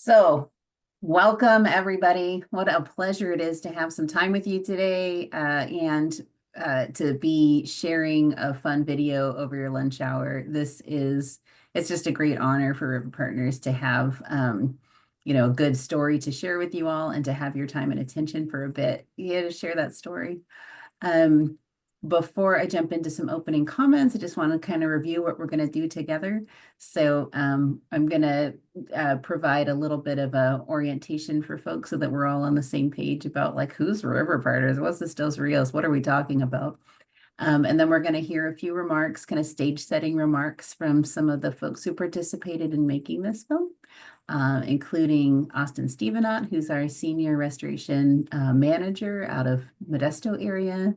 So, welcome everybody. What a pleasure it is to have some time with you today and to be sharing a fun video over your lunch hour. It's just a great honor for River Partners to have, a good story to share with you all and to have your time and attention for a bit. Yeah, to share that story. Um, Before I jump into some opening comments, I just want to kind of review what we're going to do together. So I'm going to provide a little bit of a orientation for folks so that we're all on the same page about like who's River Partners, what's the Dos Rios, what are we talking about? And then we're going to hear a few remarks, kind of stage setting remarks from some of the folks who participated in making this film. Including Austin Stevenot, who's our senior restoration manager out of Modesto area.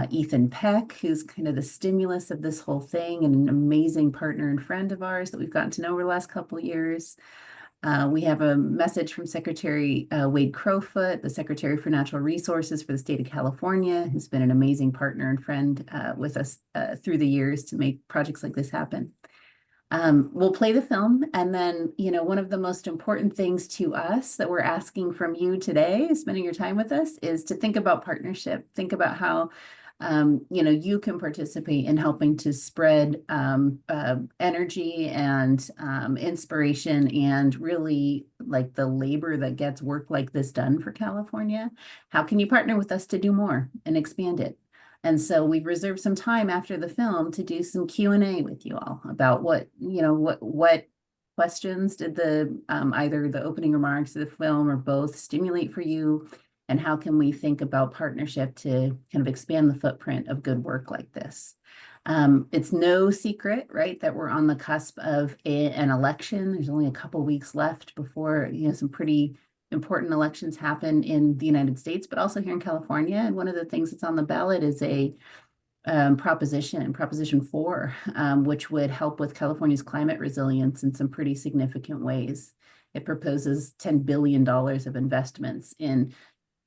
Ethan Peck, who's kind of the stimulus of this whole thing and an amazing partner and friend of ours that we've gotten to know over the last couple of years. We have a message from Secretary Wade Crowfoot, the Secretary for Natural Resources for the state of California, who's been an amazing partner and friend with us through the years to make projects like this happen. We'll play the film, and then, one of the most important things to us that we're asking from you today, spending your time with us, is to think about partnership. Think about how, you can participate in helping to spread energy and inspiration and really like the labor that gets work like this done for California. How can you partner with us to do more and expand it? And so we've reserved some time after the film to do some Q&A with you all about what questions did the either the opening remarks of the film or both stimulate for you, and how can we think about partnership to kind of expand the footprint of good work like this. It's no secret, right, that we're on the cusp of an election. There's only a couple weeks left before some pretty important elections happen in the United States, but also here in California. And one of the things that's on the ballot is a Proposition 4, which would help with California's climate resilience in some pretty significant ways. It proposes $10 billion of investments in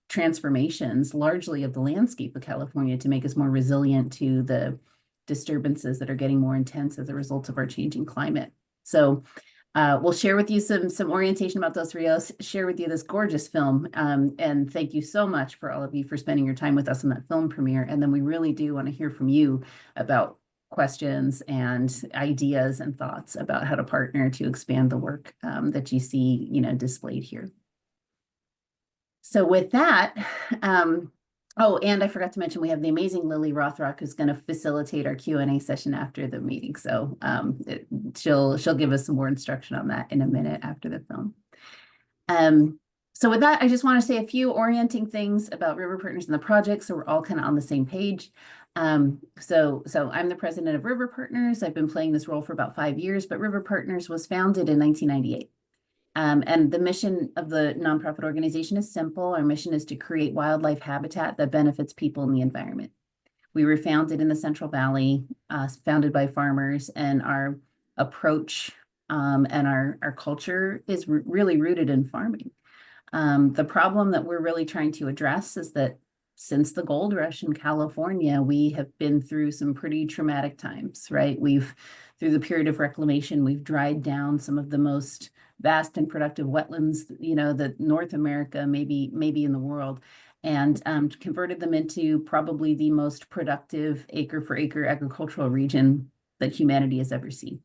transformations, largely of the landscape of California, to make us more resilient to the disturbances that are getting more intense as a result of our changing climate. So we'll share with you some orientation about Dos Rios, share with you this gorgeous film, and thank you so much for all of you for spending your time with us in that film premiere. And then we really do want to hear from you about questions and ideas and thoughts about how to partner to expand the work that you see, displayed here. So with that, oh, and I forgot to mention, we have the amazing Lily Rothrock who's going to facilitate our Q&A session after the meeting. So she'll give us some more instruction on that in a minute after the film. So with that, I just want to say a few orienting things about River Partners and the project, so we're all kind of on the same page. So I'm the president of River Partners. I've been playing this role for about 5 years, but River Partners was founded in 1998. And the mission of the nonprofit organization is simple. Our mission is to create wildlife habitat that benefits people and the environment. We were founded in the Central Valley, founded by farmers, and our approach and our culture is really rooted in farming. The problem that we're really trying to address is that since the gold rush in California, we have been through some pretty traumatic times, right? Through the period of reclamation, we've dried down some of the most vast and productive wetlands, that North America, maybe in the world, and converted them into probably the most productive acre for acre agricultural region that humanity has ever seen.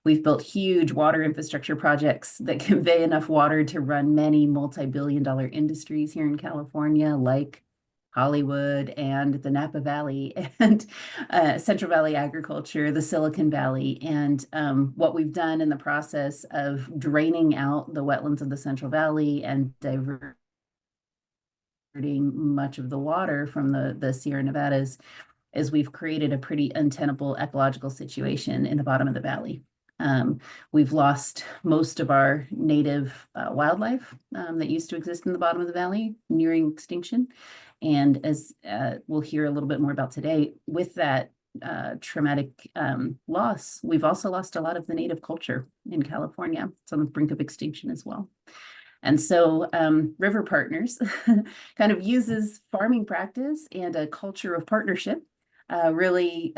We've built huge water infrastructure projects that convey enough water to run many multi-billion-dollar industries here in California, like Hollywood and the Napa Valley and Central Valley agriculture, the Silicon Valley. And what we've done in the process of draining out the wetlands of the Central Valley and diverting much of the water from the Sierra Nevadas is we've created a pretty untenable ecological situation in the bottom of the valley. We've lost most of our native wildlife that used to exist in the bottom of the valley, nearing extinction. And as we'll hear a little bit more about today, with that traumatic loss, we've also lost a lot of the native culture in California. It's on the brink of extinction as well. And so River Partners kind of uses farming practice and a culture of partnership really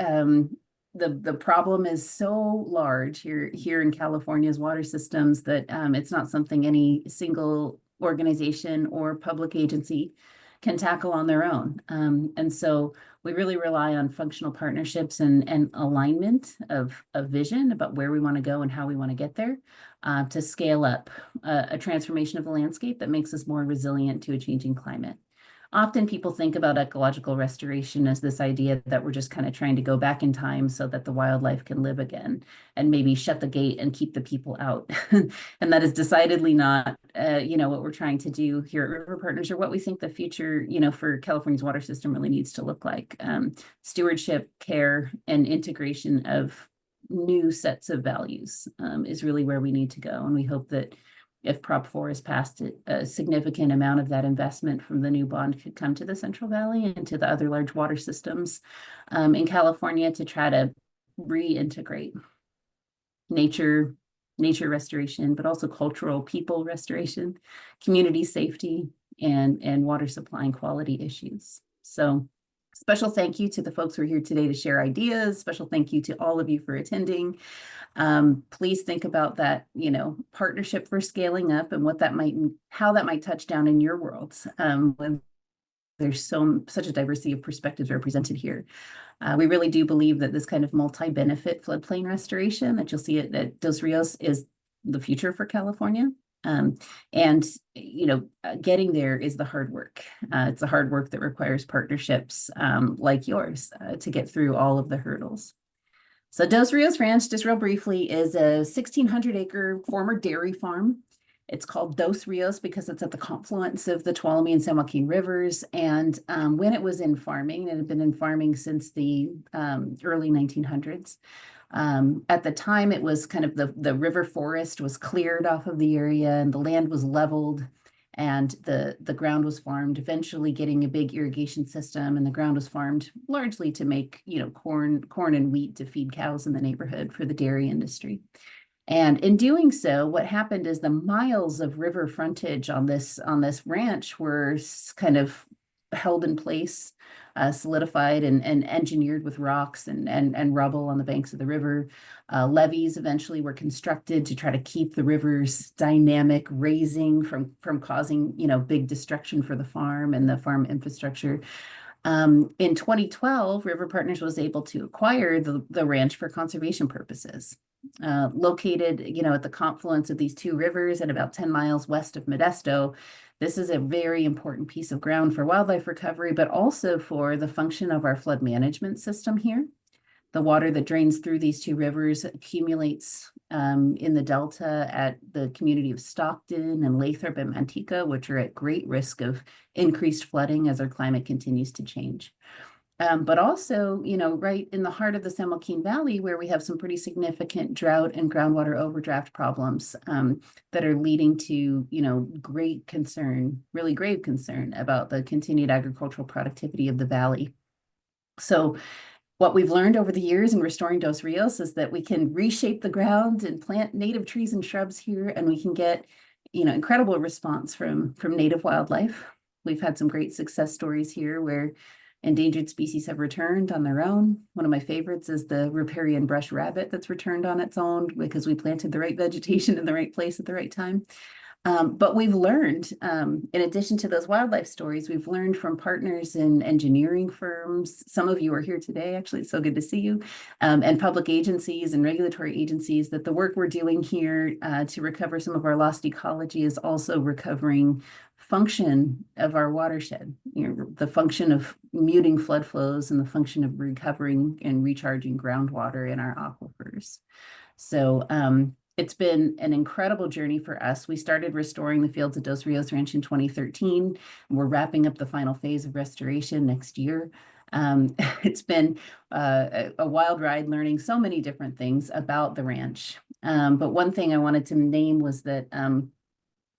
the problem is so large here in California's water systems that it's not something any single organization or public agency can tackle on their own. And so we really rely on functional partnerships and alignment of vision about where we want to go and how we want to get there to scale up a transformation of the landscape that makes us more resilient to a changing climate. Often people think about ecological restoration as this idea that we're just kind of trying to go back in time so that the wildlife can live again and maybe shut the gate and keep the people out. And that is decidedly not, what we're trying to do here at River Partners or what we think the future, for California's water system really needs to look like. Stewardship, care, and integration of new sets of values is really where we need to go. And we hope that if Prop 4 is passed, a significant amount of that investment from the new bond could come to the Central Valley and to the other large water systems in California to try to reintegrate nature restoration, but also cultural people restoration, community safety, and water supply and quality issues. So special thank you to the folks who are here today to share ideas. Special thank you to all of you for attending. Please think about that, partnership for scaling up and how that might touch down in your worlds when there's such a diversity of perspectives represented here. We really do believe that this kind of multi-benefit floodplain restoration that you'll see at Dos Rios is the future for California. Getting there is the hard work. It's the hard work that requires partnerships like yours to get through all of the hurdles. So Dos Rios Ranch, just real briefly, is a 1,600-acre former dairy farm. It's called Dos Rios because it's at the confluence of the Tuolumne and San Joaquin rivers. And when it was in farming, it had been in farming since the early 1900s. At the time, it was kind of the river forest was cleared off of the area and the land was leveled and the ground was farmed, eventually getting a big irrigation system, and the ground was farmed largely to make, corn and wheat to feed cows in the neighborhood for the dairy industry. And in doing so, what happened is the miles of river frontage on this ranch were kind of held in place, solidified and engineered with rocks and rubble on the banks of the river. Levees eventually were constructed to try to keep the river's dynamic raising from causing, big destruction for the farm and the farm infrastructure. In 2012, River Partners was able to acquire the ranch for conservation purposes. Located, at the confluence of these two rivers and about 10 miles west of Modesto, this is a very important piece of ground for wildlife recovery, but also for the function of our flood management system here. The water that drains through these two rivers accumulates in the delta at the community of Stockton and Lathrop and Mataka, which are at great risk of increased flooding as our climate continues to change. But also, right in the heart of the San Joaquin Valley, where we have some pretty significant drought and groundwater overdraft problems that are leading to, great concern, really grave concern about the continued agricultural productivity of the valley. So what we've learned over the years in restoring Dos Rios is that we can reshape the ground and plant native trees and shrubs here, and we can get, incredible response from native wildlife. We've had some great success stories here where endangered species have returned on their own. One of my favorites is the riparian brush rabbit that's returned on its own because we planted the right vegetation in the right place at the right time. But we've learned, in addition to those wildlife stories, we've learned from partners in engineering firms. Some of you are here today, actually, it's so good to see you, and public agencies and regulatory agencies, that the work we're doing here to recover some of our lost ecology is also recovering function of our watershed, the function of muting flood flows and the function of recovering and recharging groundwater in our aquifers. So it's been an incredible journey for us. We started restoring the fields at Dos Rios Ranch in 2013, and we're wrapping up the final phase of restoration next year. It's been a wild ride, learning so many different things about the ranch. But one thing I wanted to name was that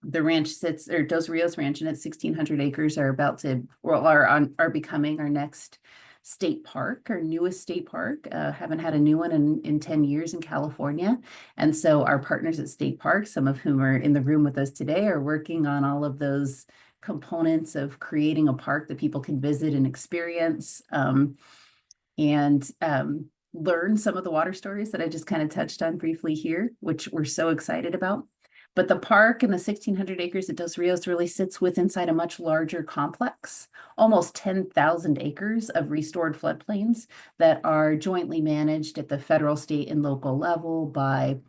the ranch Dos Rios Ranch and its 1,600 acres are becoming our next state park, our newest state park. Haven't had a new one in 10 years in California. And so our partners at State Park, some of whom are in the room with us today, are working on all of those components of creating a park that people can visit and experience. learn some of the water stories that I just kind of touched on briefly here, which we're so excited about. But the park and the 1,600 acres at Dos Rios really sits inside a much larger complex, almost 10,000 acres of restored floodplains that are jointly managed at the federal, state, and local level by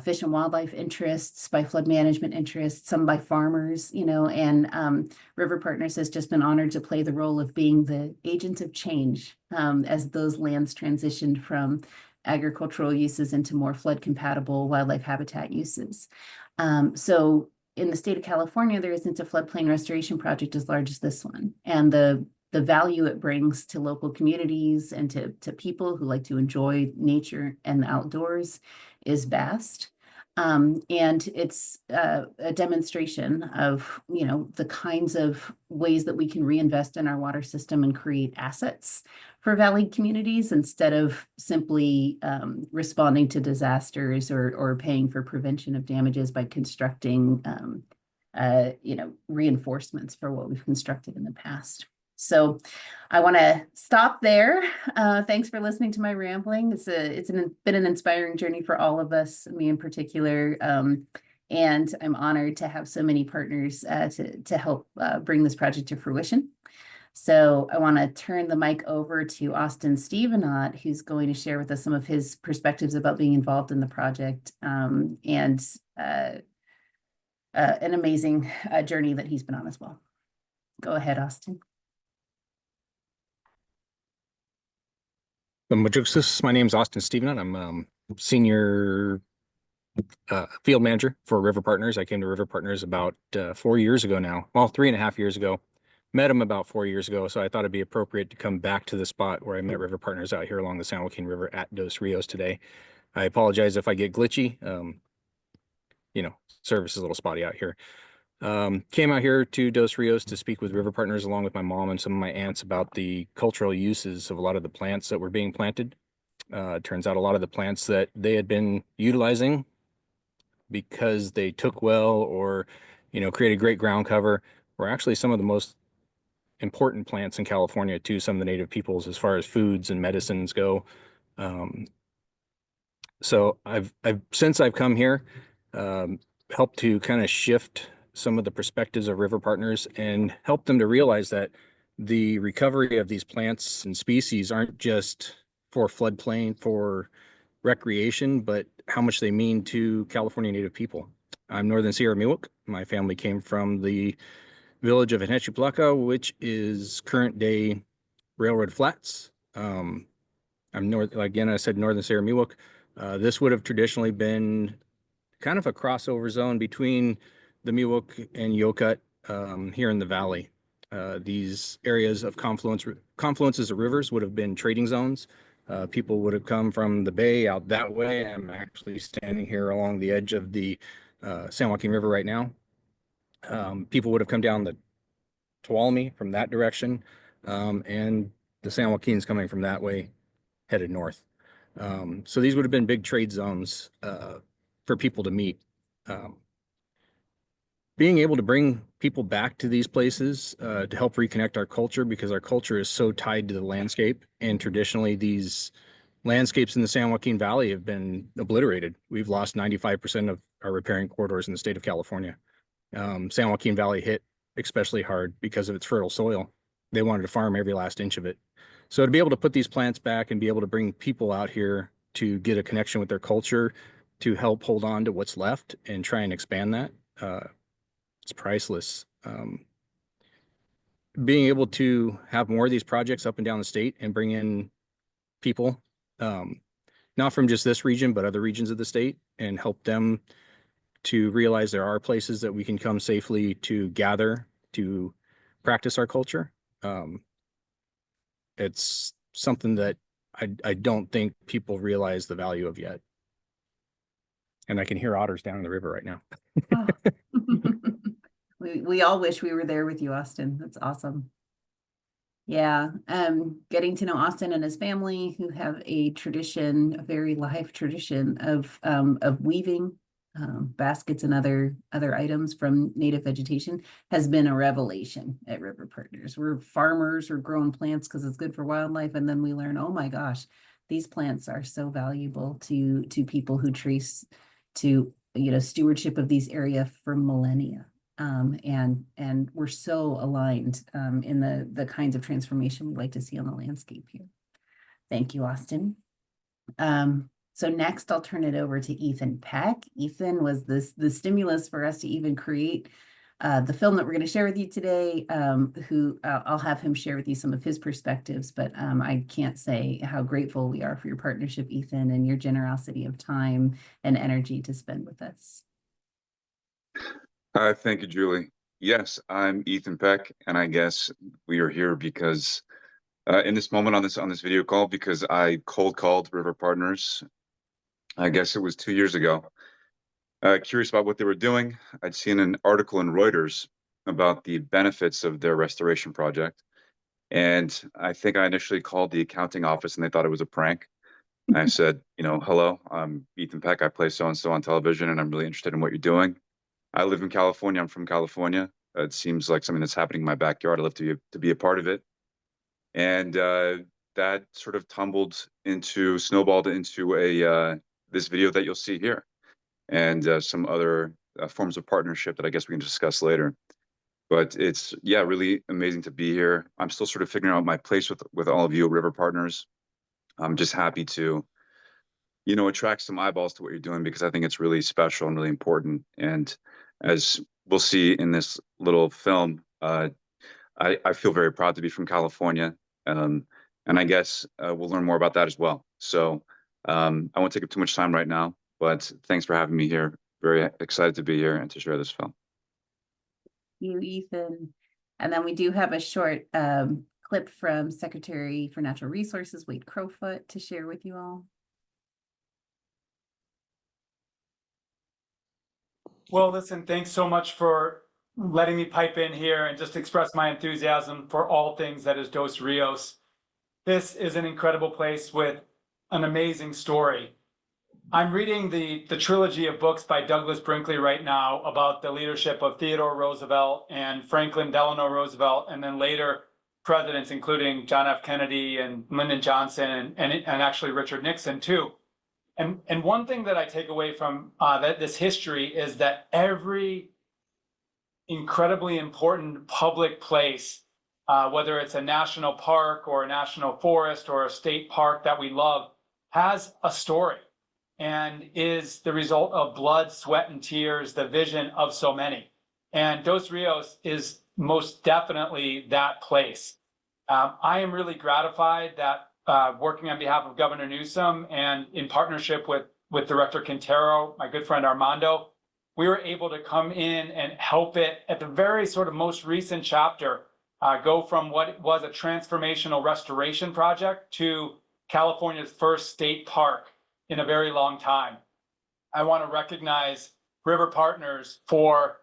fish and wildlife interests, by flood management interests, some by farmers, and River Partners has just been honored to play the role of being the agent of change as those lands transitioned from agricultural uses into more flood compatible wildlife habitat uses. So in the state of California, there isn't a floodplain restoration project as large as this one. And the value it brings to local communities and to people who like to enjoy nature and the outdoors is vast. And it's a demonstration of, the kinds of ways that we can reinvest in our water system and create assets for valley communities instead of simply responding to disasters or paying for prevention of damages by constructing, reinforcements for what we've constructed in the past. So I want to stop there. Thanks for listening to my rambling. It's been an inspiring journey for all of us, me in particular. And I'm honored to have so many partners to help bring this project to fruition. So I want to turn the mic over to Austin Stevenot, who's going to share with us some of his perspectives about being involved in the project and an amazing journey that he's been on as well. Go ahead, Austin. My name is Austin Stevenot. I'm senior field manager for River Partners. I came to River Partners about 4 years ago now. Well, 3.5 years ago. Met him about 4 years ago, so I thought it'd be appropriate to come back to the spot where I met River Partners out here along the San Joaquin River at Dos Rios today. I apologize if I get glitchy. Service is a little spotty out here. Came out here to Dos Rios to speak with River Partners along with my mom and some of my aunts about the cultural uses of a lot of the plants that were being planted. Turns out a lot of the plants that they had been utilizing because they took well or, created great ground cover were actually some of the most important plants in California to some of the native peoples as far as foods and medicines go. So since I've come here, helped to kind of shift some of the perspectives of River Partners and help them to realize that the recovery of these plants and species aren't just for floodplain, for recreation, but how much they mean to California Native people. I'm Northern Sierra Mewuk. My family came from the village of Henechupalaca, which is current day Railroad Flats. I'm I said Northern Sierra Mewuk. This would have traditionally been kind of a crossover zone between the Mewuk and Yokut here in the valley. These areas of confluences of rivers would have been trading zones. People would have come from the bay out that way. I'm actually standing here along the edge of the San Joaquin River right now. People would have come down the Tuolumne from that direction, and the San Joaquin's coming from that way, headed north. So these would have been big trade zones for people to meet. Being able to bring people back to these places to help reconnect our culture, because our culture is so tied to the landscape, and traditionally these landscapes in the San Joaquin Valley have been obliterated. We've lost 95% of our riparian corridors in the state of California. San Joaquin Valley hit especially hard because of its fertile soil. They wanted to farm every last inch of it. So to be able to put these plants back and be able to bring people out here to get a connection with their culture, to help hold on to what's left and try and expand that, it's priceless. Being able to have more of these projects up and down the state and bring in people, not from just this region, but other regions of the state, and help them to realize there are places that we can come safely to gather, to practice our culture. It's something that I don't think people realize the value of yet. And I can hear otters down in the river right now. Oh. We all wish we were there with you, Austin. That's awesome. Yeah, getting to know Austin and his family, who have a tradition, a very live tradition of weaving baskets and other items from native vegetation, has been a revelation at River Partners. We're farmers, we're growing plants because it's good for wildlife, and then we learn, oh my gosh, These plants are so valuable to people who trace to, stewardship of these area for millennia. And we're so aligned in the kinds of transformation we'd like to see on the landscape here. Thank you, Austin. So next I'll turn it over to Ethan Peck. Ethan was the stimulus for us to even create the film that we're going to share with you today, I'll have him share with you some of his perspectives, but I can't say how grateful we are for your partnership, Ethan, and your generosity of time and energy to spend with us. Thank you, Julie. Yes, I'm Ethan Peck, and I guess we are here because in this moment on this video call, because I cold called River Partners. I guess it was 2 years ago. Curious about what they were doing. I'd seen an article in Reuters about the benefits of their restoration project. And I think I initially called the accounting office and they thought it was a prank. I said, hello, I'm Ethan Peck. I play so-and-so on television and I'm really interested in what you're doing. I live in California. I'm from California. It seems like something that's happening in my backyard. I'd love to be a part of it. And that sort of snowballed into this video that you'll see here. And some other forms of partnership that I guess we can discuss later. But it's, really amazing to be here. I'm still sort of figuring out my place with all of you at River Partners. I'm just happy to, attract some eyeballs to what you're doing because I think it's really special and really important. And as we'll see in this little film, I feel very proud to be from California. And I guess we'll learn more about that as well. So I won't take up too much time right now. But thanks for having me here. Very excited to be here and to share this film. Thank you, Ethan. And then we do have a short clip from Secretary for Natural Resources, Wade Crowfoot, to share with you all. Well, listen, thanks so much for letting me pipe in here and just express my enthusiasm for all things that is Dos Rios. This is an incredible place with an amazing story. I'm reading the trilogy of books by Douglas Brinkley right now about the leadership of Theodore Roosevelt and Franklin Delano Roosevelt, and then later presidents, including John F. Kennedy and Lyndon Johnson and actually Richard Nixon too. And one thing that I take away from this history is that every incredibly important public place, whether it's a national park or a national forest or a state park that we love, has a story and is the result of blood, sweat, and tears, the vision of so many. And Dos Rios is most definitely that place. I am really gratified that working on behalf of Governor Newsom and in partnership with Director Quintero, my good friend Armando, we were able to come in and help it at the very sort of most recent chapter, go from what was a transformational restoration project to California's first state park in a very long time. I want to recognize River Partners for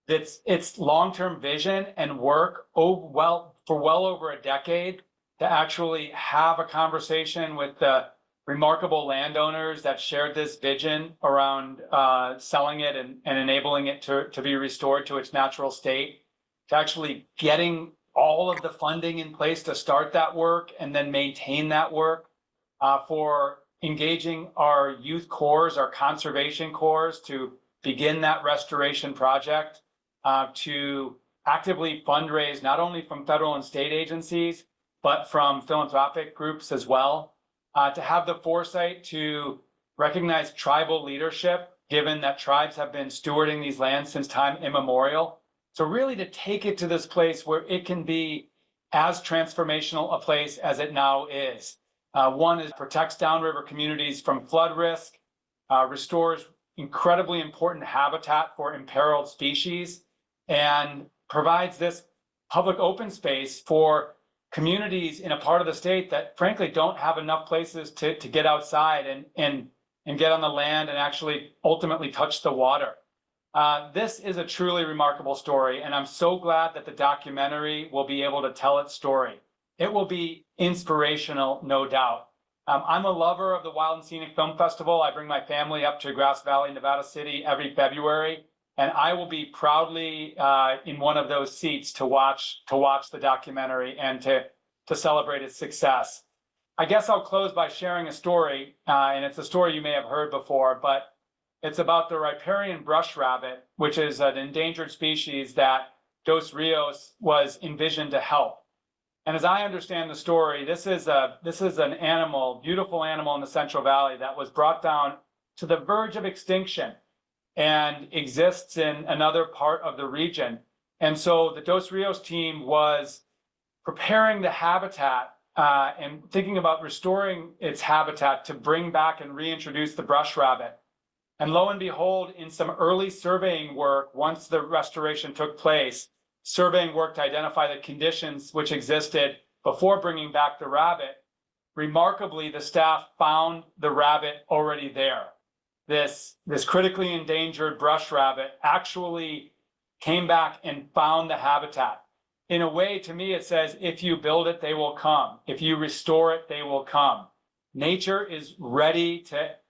its long-term vision and work for well over a decade to actually have a conversation with the remarkable landowners that shared this vision around selling it and enabling it to be restored to its natural state, to actually getting all of the funding in place to start that work and then maintain that work, for engaging our youth corps, our conservation corps to begin that restoration project, to actively fundraise not only from federal and state agencies, but from philanthropic groups as well, to have the foresight to recognize tribal leadership, given that tribes have been stewarding these lands since time immemorial. So really to take it to this place where it can be as transformational a place as it now is. One is protects downriver communities from flood risk, restores incredibly important habitat for imperiled species, and provides this public open space for communities in a part of the state that frankly don't have enough places to get outside and get on the land and actually ultimately touch the water. This is a truly remarkable story, and I'm so glad that the documentary will be able to tell its story. It will be inspirational, no doubt. I'm a lover of the Wild and Scenic Film Festival. I bring my family up to Grass Valley, Nevada City every February, and I will be proudly in one of those seats to watch the documentary and to celebrate its success. I guess I'll close by sharing a story, and it's a story you may have heard before, but it's about the riparian brush rabbit, which is an endangered species that Dos Rios was envisioned to help. And as I understand the story, this is an animal, beautiful animal in the Central Valley that was brought down to the verge of extinction and exists in another part of the region. And so the Dos Rios team was preparing the habitat and thinking about restoring its habitat to bring back and reintroduce the brush rabbit. And lo and behold, in some early surveying work, once the restoration took place, surveying work to identify the conditions which existed before bringing back the rabbit, remarkably, the staff found the rabbit already there. This critically endangered brush rabbit actually came back and found the habitat. In a way, to me, it says, if you build it, they will come. If you restore it, they will come. Nature is ready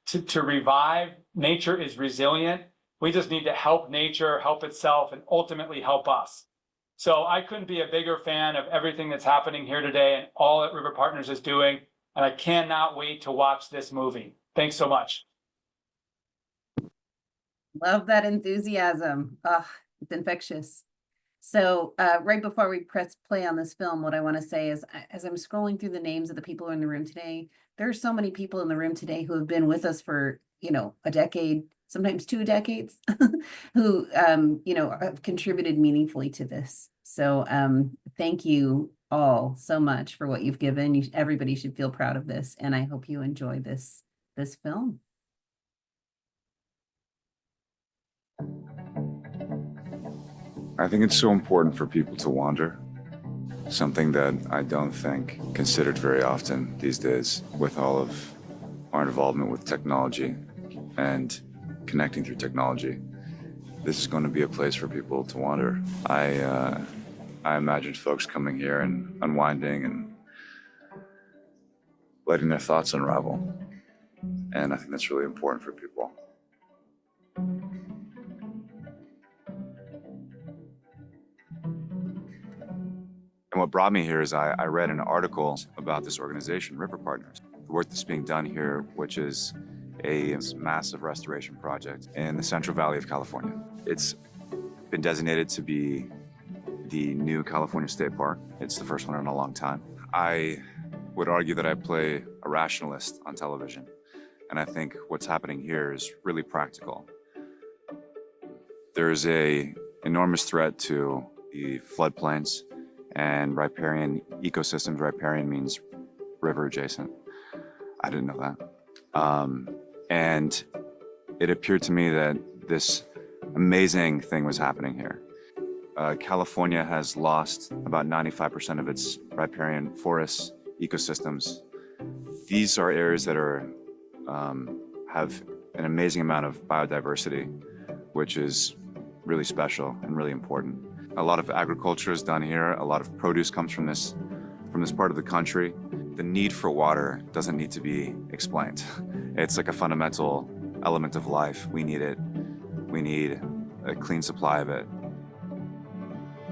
to revive. Nature is resilient. We just need to help nature, help itself, and ultimately help us. So I couldn't be a bigger fan of everything that's happening here today and all that River Partners is doing. And I cannot wait to watch this movie. Thanks so much. Love that enthusiasm. It's infectious. So right before we press play on this film, what I want to say is, as I'm scrolling through the names of the people in the room today, there are so many people in the room today who have been with us for, a decade, sometimes 2 decades, who, have contributed meaningfully to this. So thank you all so much for what you've given. Everybody should feel proud of this. And I hope you enjoy this film. I think it's so important for people to wander, something that I don't think considered very often these days with all of our involvement with technology and connecting through technology. This is going to be a place for people to wander. I imagined folks coming here and unwinding and letting their thoughts unravel. And I think that's really important for people. And what brought me here is I read an article about this organization, River Partners, the work that's being done here, which is a massive restoration project in the Central Valley of California. It's been designated to be the new California State Park. It's the first one in a long time. I would argue that I play a rationalist on television, and I think what's happening here is really practical. There's an enormous threat to the floodplains and riparian ecosystems. Riparian means river adjacent. I didn't know that. And it appeared to me that this amazing thing was happening here. California has lost about 95% of its riparian forests, ecosystems. These are areas that have an amazing amount of biodiversity, which is really special and really important. A lot of agriculture is done here. A lot of produce comes from this part of the country. The need for water doesn't need to be explained. It's like a fundamental element of life. We need it. We need a clean supply of it.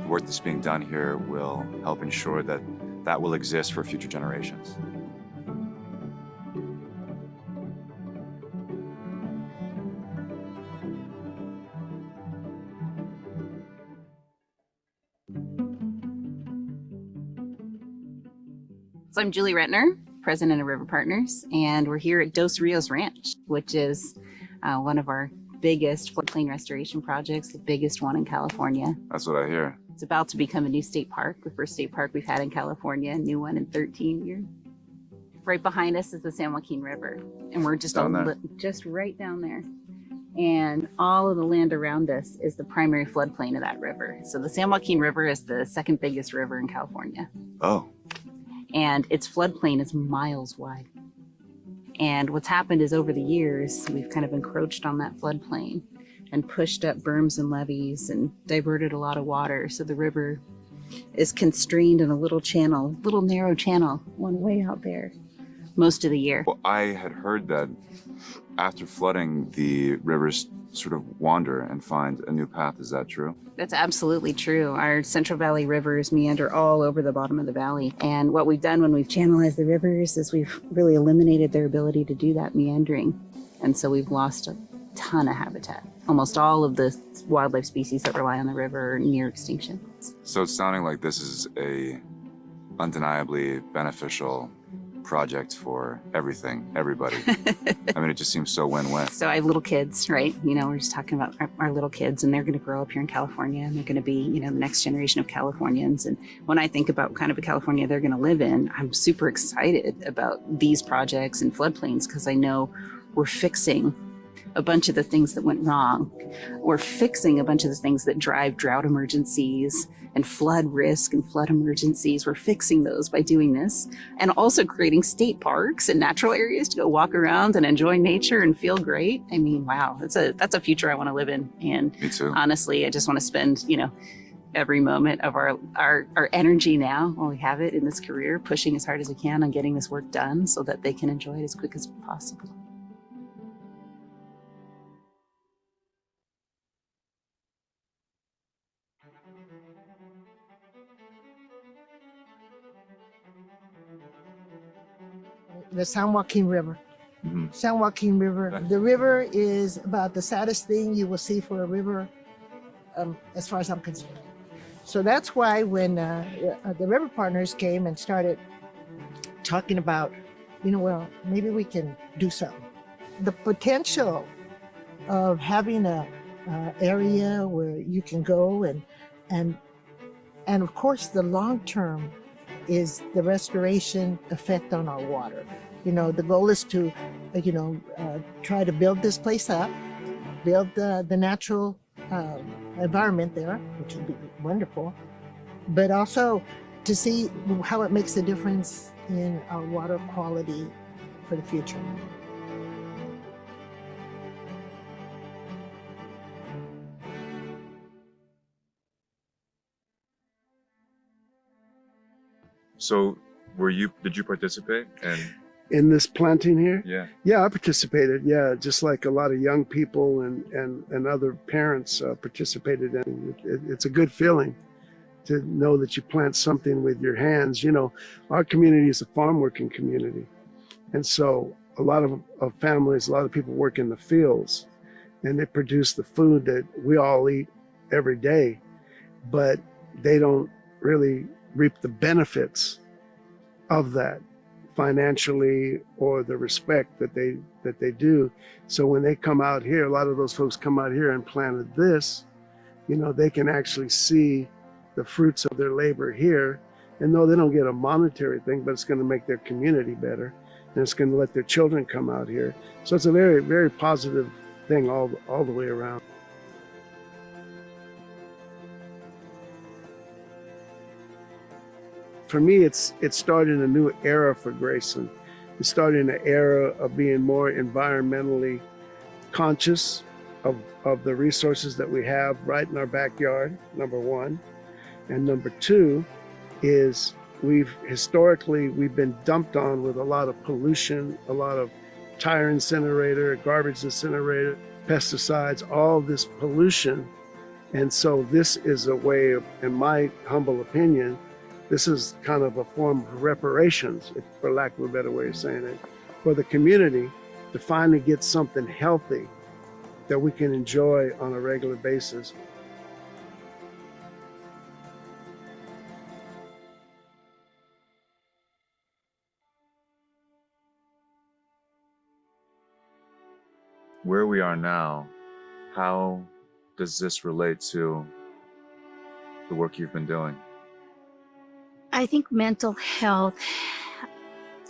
The work that's being done here will help ensure that that will exist for future generations. So I'm Julie Rentner, president of River Partners, and we're here at Dos Rios Ranch, which is one of our biggest floodplain restoration projects, the biggest one in California. That's what I hear. It's about to become a new state park, the first state park we've had in California, a new one in 13 years. Right behind us is the San Joaquin River, and we're just right down there. And all of the land around us is the primary floodplain of that river. So the San Joaquin River is the second biggest river in California. Oh. And its floodplain is miles wide. And what's happened is over the years, we've kind of encroached on that floodplain and pushed up berms and levees and diverted a lot of water. So the river is constrained in a little narrow channel, one way out there, most of the year. Well, I had heard that after flooding, the rivers sort of wander and find a new path. Is that true? That's absolutely true. Our Central Valley rivers meander all over the bottom of the valley. And what we've done when we've channelized the rivers is we've really eliminated their ability to do that meandering. And so we've lost a ton of habitat. Almost all of the wildlife species that rely on the river are near extinction. So it's sounding like this is a undeniably beneficial project for everything, everybody. I mean, it just seems so win-win. So I have little kids, right? You know, we're just talking about our little kids, and they're going to grow up here in California, and they're going to be, you know, the next generation of Californians. And when I think about kind of a California they're going to live in, I'm super excited about these projects and floodplains, because I know we're fixing a bunch of the things that went wrong. We're fixing a bunch of the things that drive drought emergencies and flood risk and flood emergencies. We're fixing those by doing this, and also creating state parks and natural areas to go walk around and enjoy nature and feel great. I mean, wow, that's a future I want to live in. And Me too. honestly, I just want to spend, you know, every moment of our energy now, while we have it in this career, pushing as hard as we can on getting this work done so that they can enjoy it as quick as possible. The San Joaquin River. Mhm. San Joaquin River. Okay. The river is about the saddest thing you will see for a river, as far as I'm concerned. So that's why when the river partners came and started talking about, you know, well, maybe we can do something. The potential of having a area where you can go and of course the long term is the restoration effect on our water. You know, the goal is to, try to build this place up, build the natural environment there, which would be wonderful, but also to see how it makes a difference in our water quality for the future. So did you participate? And In this planting here? yeah. Yeah, I participated. Yeah, just like a lot of young people and other parents participated in. It's a good feeling to know that you plant something with your hands. You know, our community is a farm working community. And so a lot of families, a lot of people work in the fields, and they produce the food that we all eat every day, but they don't really reap the benefits of that financially or the respect that they do. So when they come out here, a lot of those folks come out here and planted this, you know, they can actually see the fruits of their labor here. And no, they don't get a monetary thing, but it's going to make their community better, and it's going to let their children come out here. So it's a very, very positive thing all the way around. For me, it's starting a new era for Grayson. It's starting an era of being more environmentally conscious of the resources that we have right in our backyard, number one. And number two is we've been dumped on with a lot of pollution, a lot of tire incinerator, garbage incinerator, pesticides, all this pollution. And so this is a way of, in my humble opinion, this is kind of a form of reparations, for lack of a better way of saying it, for the community to finally get something healthy that we can enjoy on a regular basis. Where we are now, how does this relate to the work you've been doing? I think mental health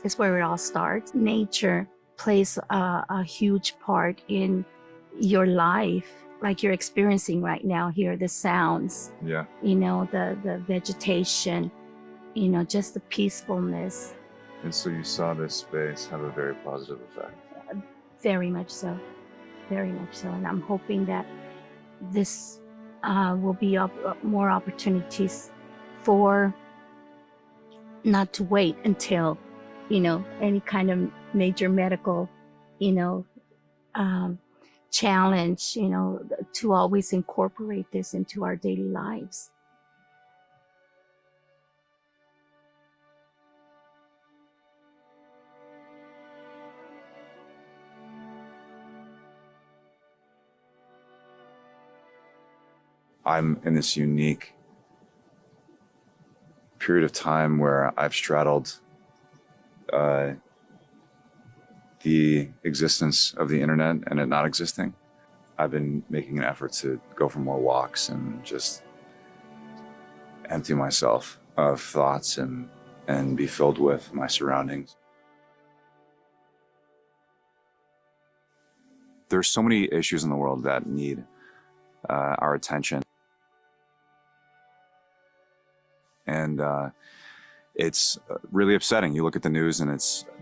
is where it all starts. Nature plays a huge part in your life, like you're experiencing right now here, the sounds, Yeah. you know, the vegetation, you know, just the peacefulness. And so you saw this space have a very positive effect. Very much so, very much so. And I'm hoping that this will be more opportunities for not to wait until, you know, any kind of major medical, you know, challenge, to always incorporate this into our daily lives. I'm in this unique period of time where I've straddled the existence of the internet and it not existing. I've been making an effort to go for more walks and just empty myself of thoughts and be filled with my surroundings. There's so many issues in the world that need our attention. And it's really upsetting. You look at the news and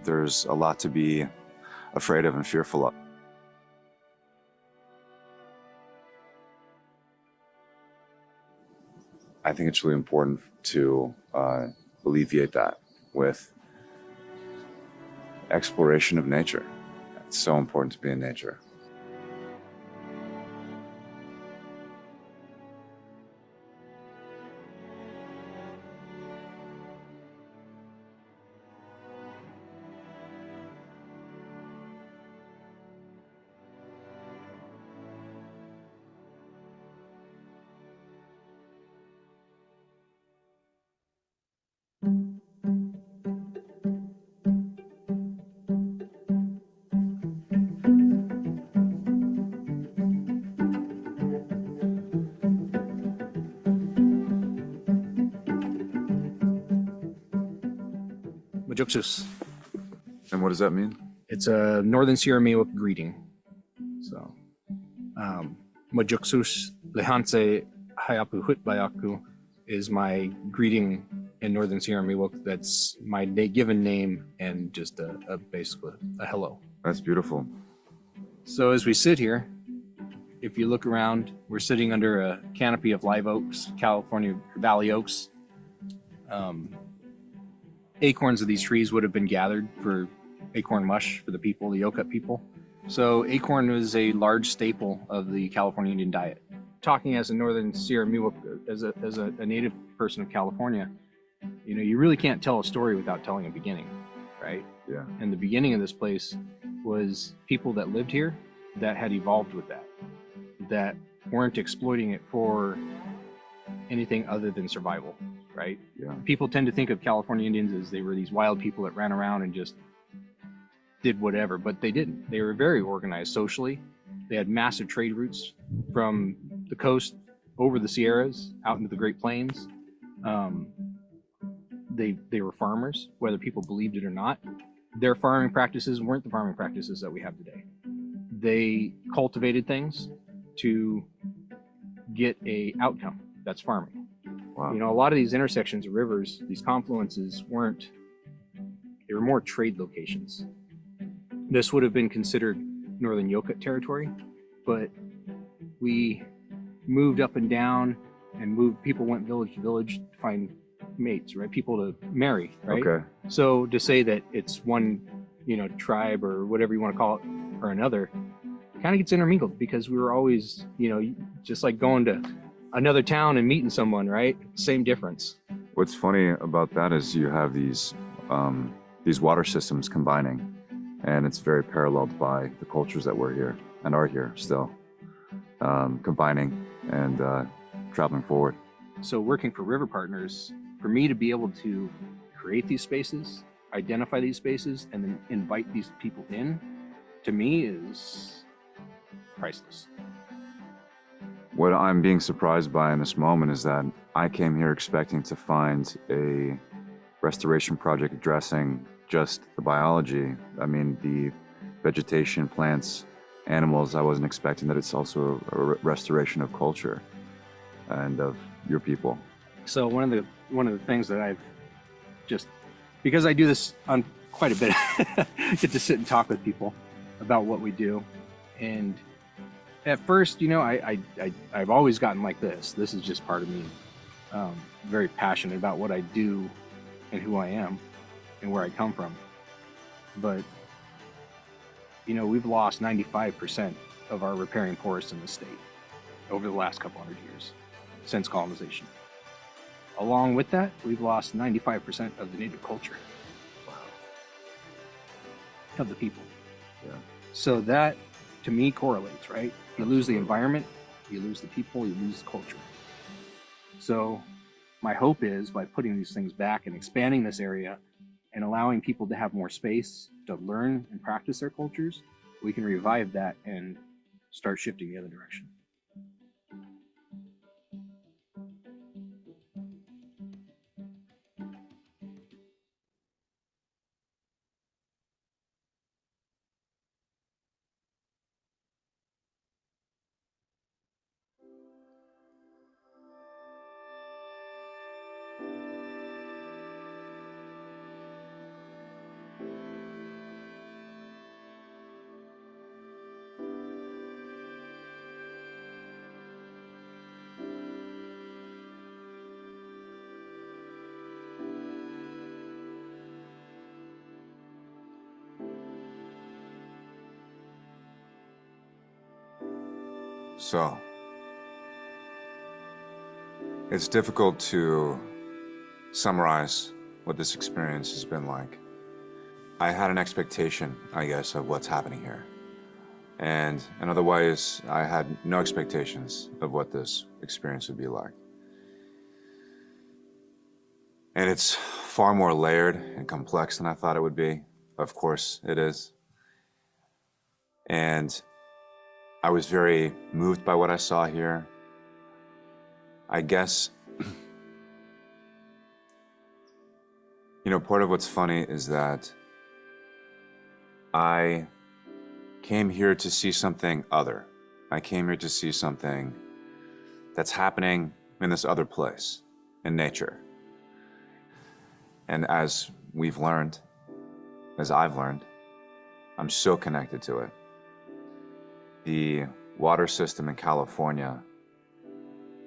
there's a lot to be afraid of and fearful of. I think it's really important to alleviate that with exploration of nature. It's so important to be in nature. Majuxus. And what does that mean? It's a Northern Sierra Mewuk greeting. So, Majuxus Lehanse Hayapu Hutbayaku is my greeting in Northern Sierra Mewuk. That's my given name and just basically a hello. That's beautiful. So as we sit here, if you look around, we're sitting under a canopy of live oaks, California Valley oaks. Acorns of these trees would have been gathered for acorn mush for the people, the Yokup people. So acorn was a large staple of the California Indian diet. Talking as a Northern Sierra Mewuk, as a native person of California, you really can't tell a story without telling a beginning, right? Yeah. And the beginning of this place was people that lived here that had evolved with that weren't exploiting it for anything other than survival, right? Yeah. People tend to think of California Indians as they were these wild people that ran around and just did whatever, but they didn't. They were very organized socially. They had massive trade routes from the coast over the Sierras out into the Great Plains. They were farmers, whether people believed it or not. Their farming practices weren't the farming practices that we have today. They cultivated things to get a outcome. That's farming. Wow. A lot of these intersections of rivers, these confluences they were more trade locations. This would have been considered Northern Yokup territory, but we moved up and down and people went village to village to find mates, right? People to marry, right? Okay. So to say that it's one, tribe or whatever you want to call it or another, kind of gets intermingled because we were always, just like going to another town and meeting someone, right? Same difference. What's funny about that is you have these water systems combining, and it's very paralleled by the cultures that were here and are here still, combining and traveling forward. So working for River Partners, for me to be able to create these spaces, identify these spaces, and then invite these people in, to me is priceless. What I'm being surprised by in this moment is that I came here expecting to find a restoration project addressing just the biology. I mean, the vegetation, plants, animals. I wasn't expecting that it's also a restoration of culture and of your people. So one of the things that I've just, because I do this on quite a bit, get to sit and talk with people about what we do. And at first, I've always gotten like this. This is just part of me. Very passionate about what I do and who I am and where I come from. But, we've lost 95% of our riparian forests in the state over the last couple hundred years since colonization. Along with that, we've lost 95% of the native culture of the people. Yeah. So that, to me, correlates, right? You lose the environment, you lose the people, you lose the culture. So my hope is by putting these things back and expanding this area and allowing people to have more space to learn and practice their cultures, we can revive that and start shifting the other direction. So, it's difficult to summarize what this experience has been like. I had an expectation, I guess, of what's happening here. And in other ways, I had no expectations of what this experience would be like. And it's far more layered and complex than I thought it would be. Of course it is. And I was very moved by what I saw here. I guess, you know, part of what's funny is that I came here to see something other. I came here to see something that's happening in this other place, in nature. And as we've learned, as I've learned, I'm so connected to it. The water system in California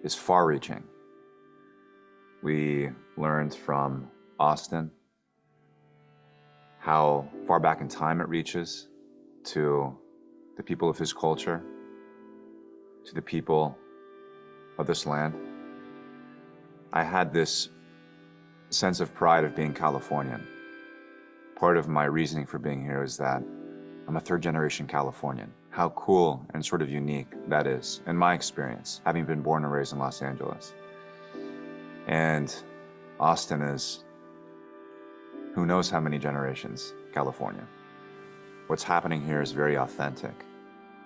is far-reaching. We learned from Austin how far back in time it reaches to the people of his culture, to the people of this land. I had this sense of pride of being Californian. Part of my reasoning for being here is that I'm a third-generation Californian. How cool and sort of unique that is, in my experience, having been born and raised in Los Angeles. And Austin is, who knows how many generations, California. What's happening here is very authentic,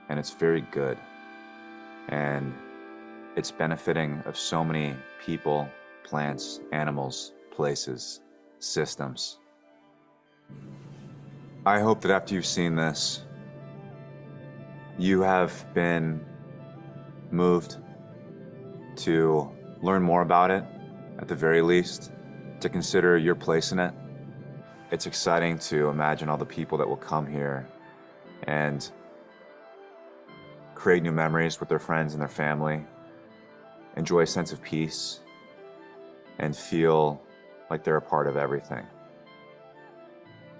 and it's very good. And it's benefiting of so many people, plants, animals, places, systems. I hope that after you've seen this, you have been moved to learn more about it, at the very least, to consider your place in it. It's exciting to imagine all the people that will come here and create new memories with their friends and their family, enjoy a sense of peace, and feel like they're a part of everything.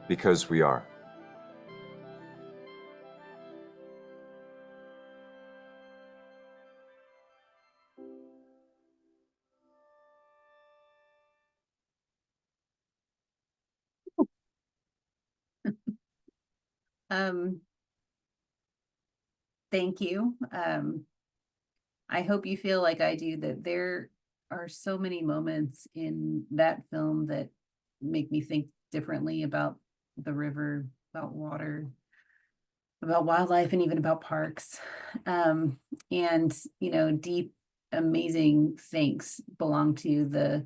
Because we are. Thank you. I hope you feel like I do, that there are so many moments in that film that make me think differently about the river, about water, about wildlife, and even about parks. And, you know, deep, amazing thanks belong to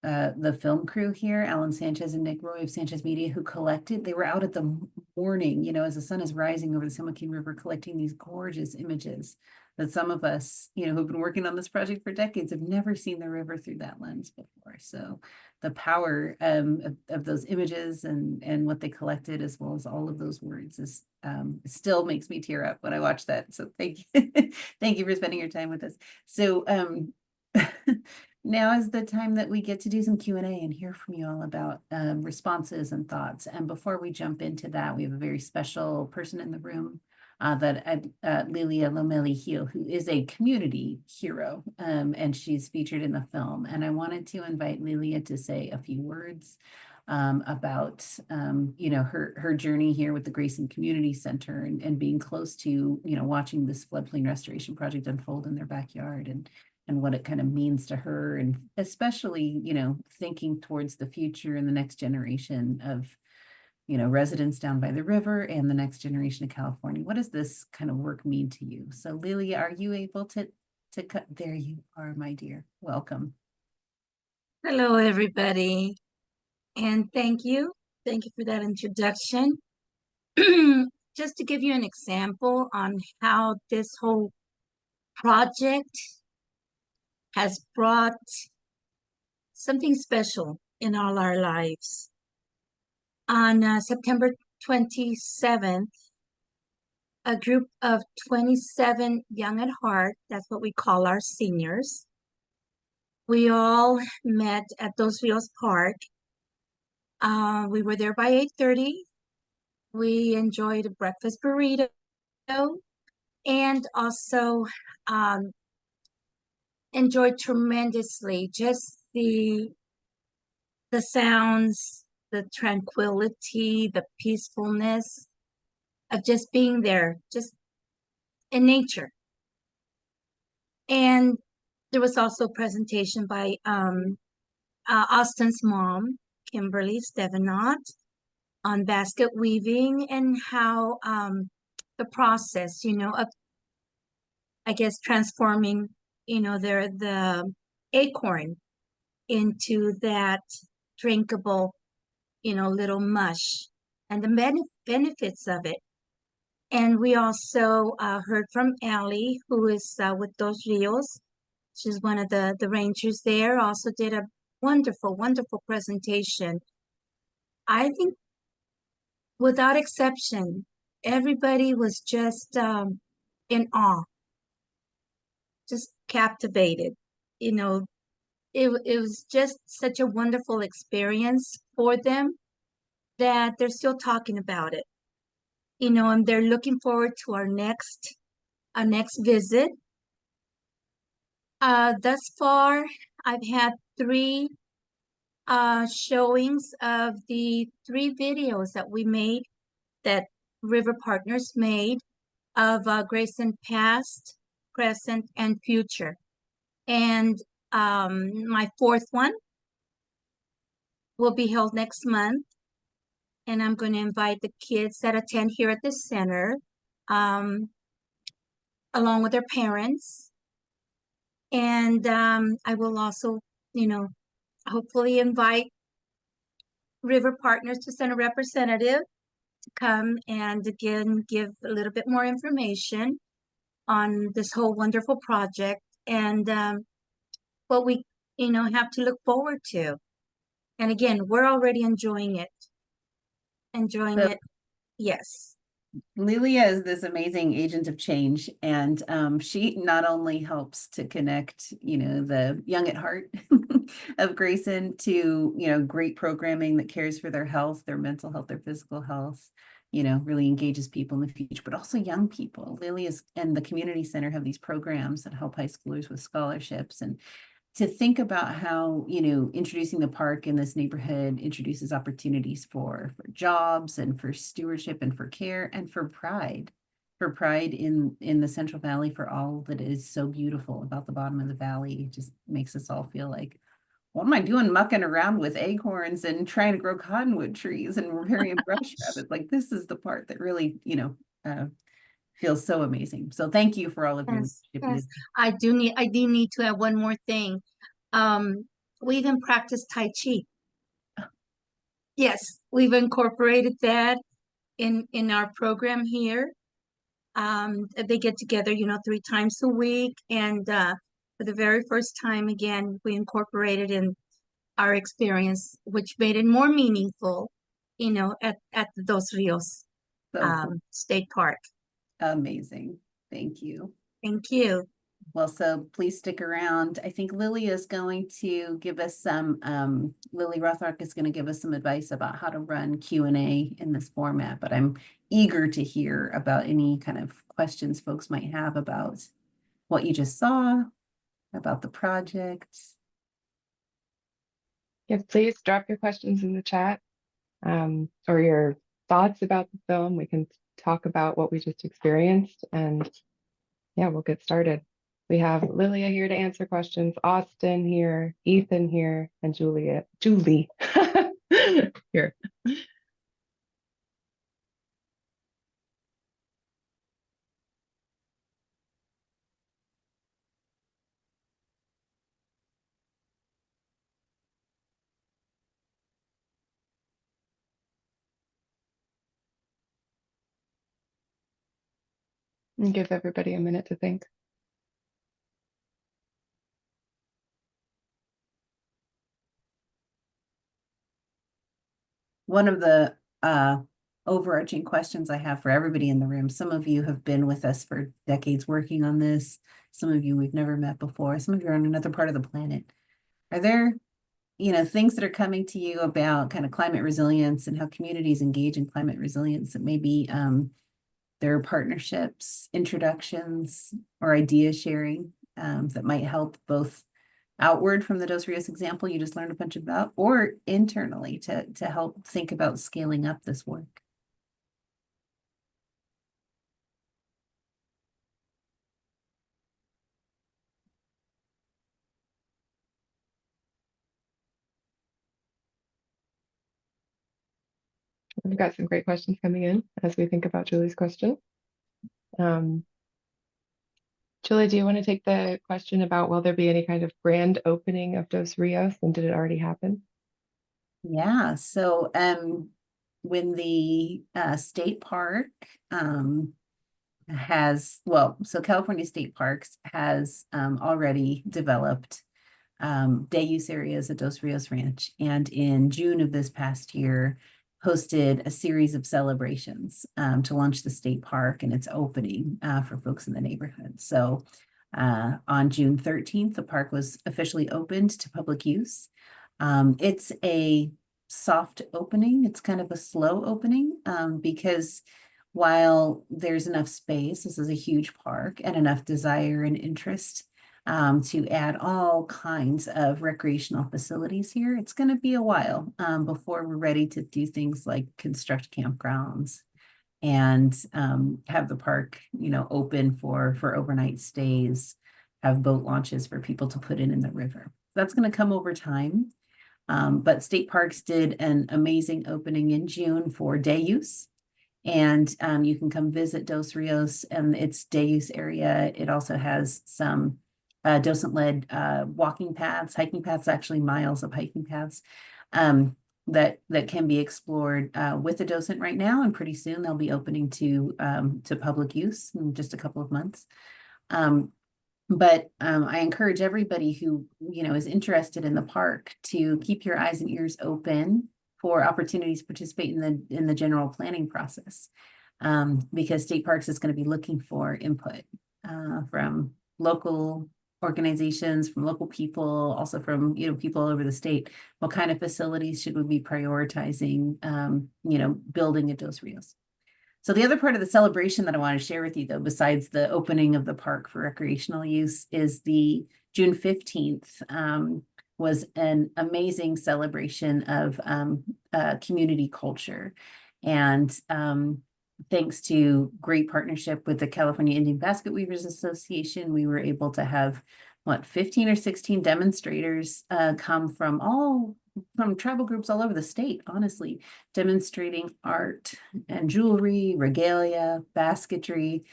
the film crew here, Alan Sanchez and Nick Roy of Sanchez Media, who collected, they were out at the morning, you know, as the sun is rising over the San Joaquin River, collecting these gorgeous images that some of us, you know, who've been working on this project for decades have never seen the river through that lens before. So the power of those images and what they collected, as well as all of those words, is it still makes me tear up when I watch that. So thank you. Thank you for spending your time with us. So now is the time that we get to do some Q&A and hear from you all about responses and thoughts. And before we jump into that, we have a very special person in the room, Lilia Lomeli-Gil, who is a community hero, and she's featured in the film. And I wanted to invite Lilia to say a few words about her journey here with the Grayson Community Center and being close to watching this floodplain restoration project unfold in their backyard and what it kind of means to her, and especially thinking towards the future and the next generation of residents down by the river and the next generation of California. What does this kind of work mean to you? So Lilia, are you able to cut? There you are, my dear. Welcome. Hello, everybody. And thank you. Thank you for that introduction. Just to give you an example on how this whole project has brought something special in all our lives. On September 27th, a group of 27 young at heart, that's what we call our seniors, we all met at Dos Rios Park. We were there by 8:30. We enjoyed a breakfast burrito and also enjoyed tremendously just the sounds, the tranquility, the peacefulness of just being there, just in nature. And there was also a presentation by Austin's mom, Kimberly Stevenot, on basket weaving and how the process, of, I guess, transforming, the acorn into that drinkable, little mush and the benefits of it. And we also heard from Allie, who is with Dos Rios. She's one of the rangers there, also did a wonderful, wonderful presentation. I think without exception, everybody was just in awe, just captivated. It was just such a wonderful experience for them that they're still talking about it. And they're looking forward to our next visit. Thus far, I've had 3 showings of the 3 videos that we made, that River Partners made, of Grayson past, present, and future. And my 4th one will be held next month. And I'm going to invite the kids that attend here at the center, along with their parents. And I will also, hopefully invite River Partners to send a representative to come and again give a little bit more information on this whole wonderful project and what we, have to look forward to. And again, we're already enjoying it. Yes. Lilia is this amazing agent of change, and she not only helps to connect, the young at heart of Grayson to, great programming that cares for their health, their mental health, their physical health, really engages people in the future, but also young people. Lilia's and the community center have these programs that help high schoolers with scholarships, and to think about how, introducing the park in this neighborhood introduces opportunities for jobs and for stewardship and for care and for pride in the Central Valley, for all that is so beautiful about the bottom of the valley. It just makes us all feel like, what am I doing mucking around with acorns and trying to grow cottonwood trees and repairing brush rabbits? Like, this is the part that really, feels so amazing. So thank you for all of your leadership. Yes. I do need to add one more thing. We even practice Tai Chi. Yes, we've incorporated that in our program here. They get together, 3 times a week, and for the very first time, again, we incorporated in our experience, which made it more meaningful, at the Dos Rios So cool. State Park. Amazing. Thank you. Thank you. Well, so please stick around. I think Lilia is going to give us some, Lily Rothrock is going to give us some advice about how to run Q&A in this format, but I'm eager to hear about any kind of questions folks might have about what you just saw, about the project. Yes, please drop your questions in the chat, or your thoughts about the film. We can talk about what we just experienced, and yeah, we'll get started. We have Lilia here to answer questions, Austin here, Ethan here, and Julie here. And give everybody a minute to think. One of the overarching questions I have for everybody in the room, some of you have been with us for decades working on this. Some of you we've never met before. Some of you are on another part of the planet. Are there, things that are coming to you about kind of climate resilience and how communities engage in climate resilience that maybe there are partnerships, introductions, or idea sharing that might help both outward from the Dos Rios example you just learned a bunch about, or internally to help think about scaling up this work? We've got some great questions coming in as we think about Julie's question. Julie, do you want to take the question about will there be any kind of grand opening of Dos Rios, and did it already happen? Yeah, so when the state park so California State Parks has already developed day use areas at Dos Rios Ranch, and in June of this past year hosted a series of celebrations to launch the state park and its opening for folks in the neighborhood. So on June 13th, the park was officially opened to public use. It's a soft opening. It's kind of a slow opening because while there's enough space, this is a huge park, and enough desire and interest to add all kinds of recreational facilities here, it's going to be a while before we're ready to do things like construct campgrounds and have the park, open for overnight stays, have boat launches for people to put in the river. That's going to come over time. But state parks did an amazing opening in June for day use. And you can come visit Dos Rios and its day use area. It also has some docent-led walking paths, hiking paths, actually miles of hiking paths that can be explored with a docent right now. And pretty soon they'll be opening to public use in just a couple of months. But I encourage everybody who, is interested in the park to keep your eyes and ears open for opportunities to participate in the general planning process, because State Parks is going to be looking for input from local organizations, from local people, also from, people all over the state. What kind of facilities should we be prioritizing, building at Dos Rios? So the other part of the celebration that I want to share with you, though, besides the opening of the park for recreational use, is the June 15th was an amazing celebration of community culture. And thanks to great partnership with the California Indian Basket Weavers Association, we were able to have 15 or 16 demonstrators come from tribal groups all over the state, honestly, demonstrating art and jewelry, regalia, basketry.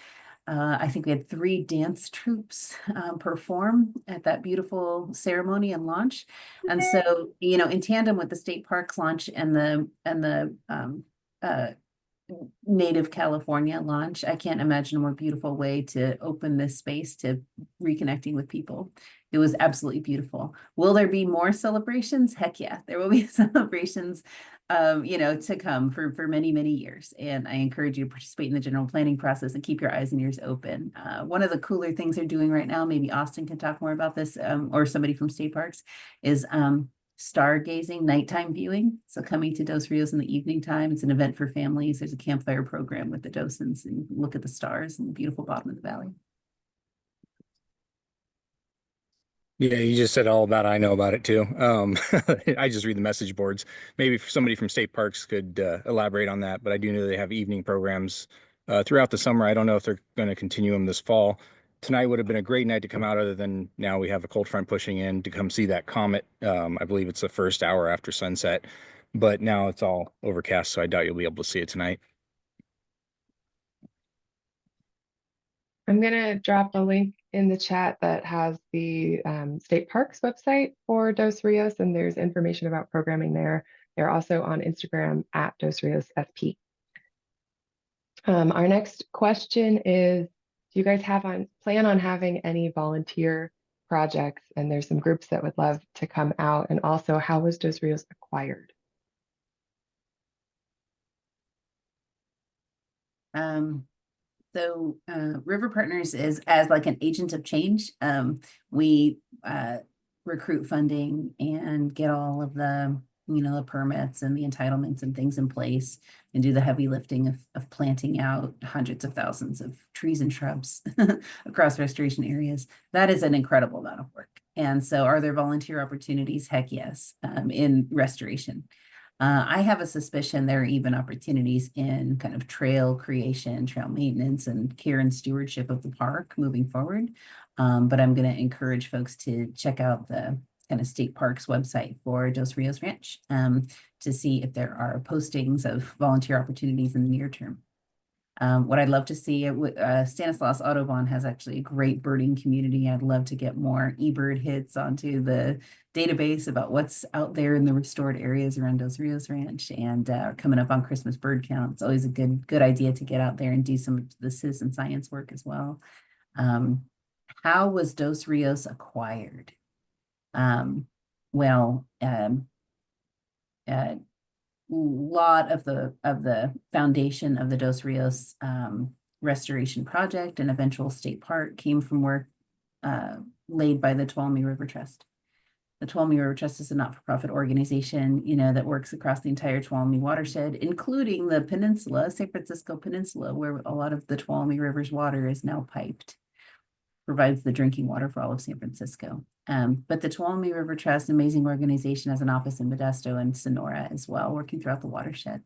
I think we had 3 dance troupes perform at that beautiful ceremony and launch. And so, in tandem with the state parks launch and the native California launch. I can't imagine a more beautiful way to open this space to reconnecting with people. It was absolutely beautiful. Will there be more celebrations? Heck yeah, there will be celebrations, to come for many, many years. And I encourage you to participate in the general planning process and keep your eyes and ears open. One of the cooler things they're doing right now, maybe Austin can talk more about this, or somebody from State Parks, is stargazing, nighttime viewing. So coming to Dos Rios in the evening time, it's an event for families. There's a campfire program with the docents, and you can look at the stars in the beautiful bottom of the valley. Yeah, you just said all about it. I know about it too. I just read the message boards. Maybe if somebody from State Parks could elaborate on that, but I do know they have evening programs throughout the summer. I don't know if they're going to continue them this fall. Tonight would have been a great night to come out, other than now we have a cold front pushing in to come see that comet. I believe it's the first hour after sunset, but now it's all overcast, so I doubt you'll be able to see it tonight. I'm going to drop a link in the chat that has the State Parks website for Dos Rios, and there's information about programming there. They're also on Instagram at Dos Rios SP. Our next question is, do you guys plan on having any volunteer projects? And there's some groups that would love to come out. And also, how was Dos Rios acquired? So River Partners is as like an agent of change. We recruit funding and get all of the, the permits and the entitlements and things in place, and do the heavy lifting of planting out hundreds of thousands of trees and shrubs across restoration areas. That is an incredible amount of work. And so are there volunteer opportunities? Heck yes, in restoration. I have a suspicion there are even opportunities in kind of trail creation, trail maintenance, and care and stewardship of the park moving forward. But I'm going to encourage folks to check out the kind of State Parks website for Dos Rios Ranch to see if there are postings of volunteer opportunities in the near term. What I'd love to see, Stanislaus Audubon has actually a great birding community. I'd love to get more eBird hits onto the database about what's out there in the restored areas around Dos Rios Ranch, and coming up on Christmas bird count. It's always a good idea to get out there and do some of the citizen science work as well. How was Dos Rios acquired? Lot of the foundation of the Dos Rios restoration project and eventual state park came from work laid by the Tuolumne River Trust. The Tuolumne River Trust is a not-for-profit organization, that works across the entire Tuolumne watershed, including the peninsula, San Francisco Peninsula, where a lot of the Tuolumne River's water is now piped. Provides the drinking water for all of San Francisco. But the Tuolumne River Trust, amazing organization, has an office in Modesto and Sonora as well, working throughout the watershed.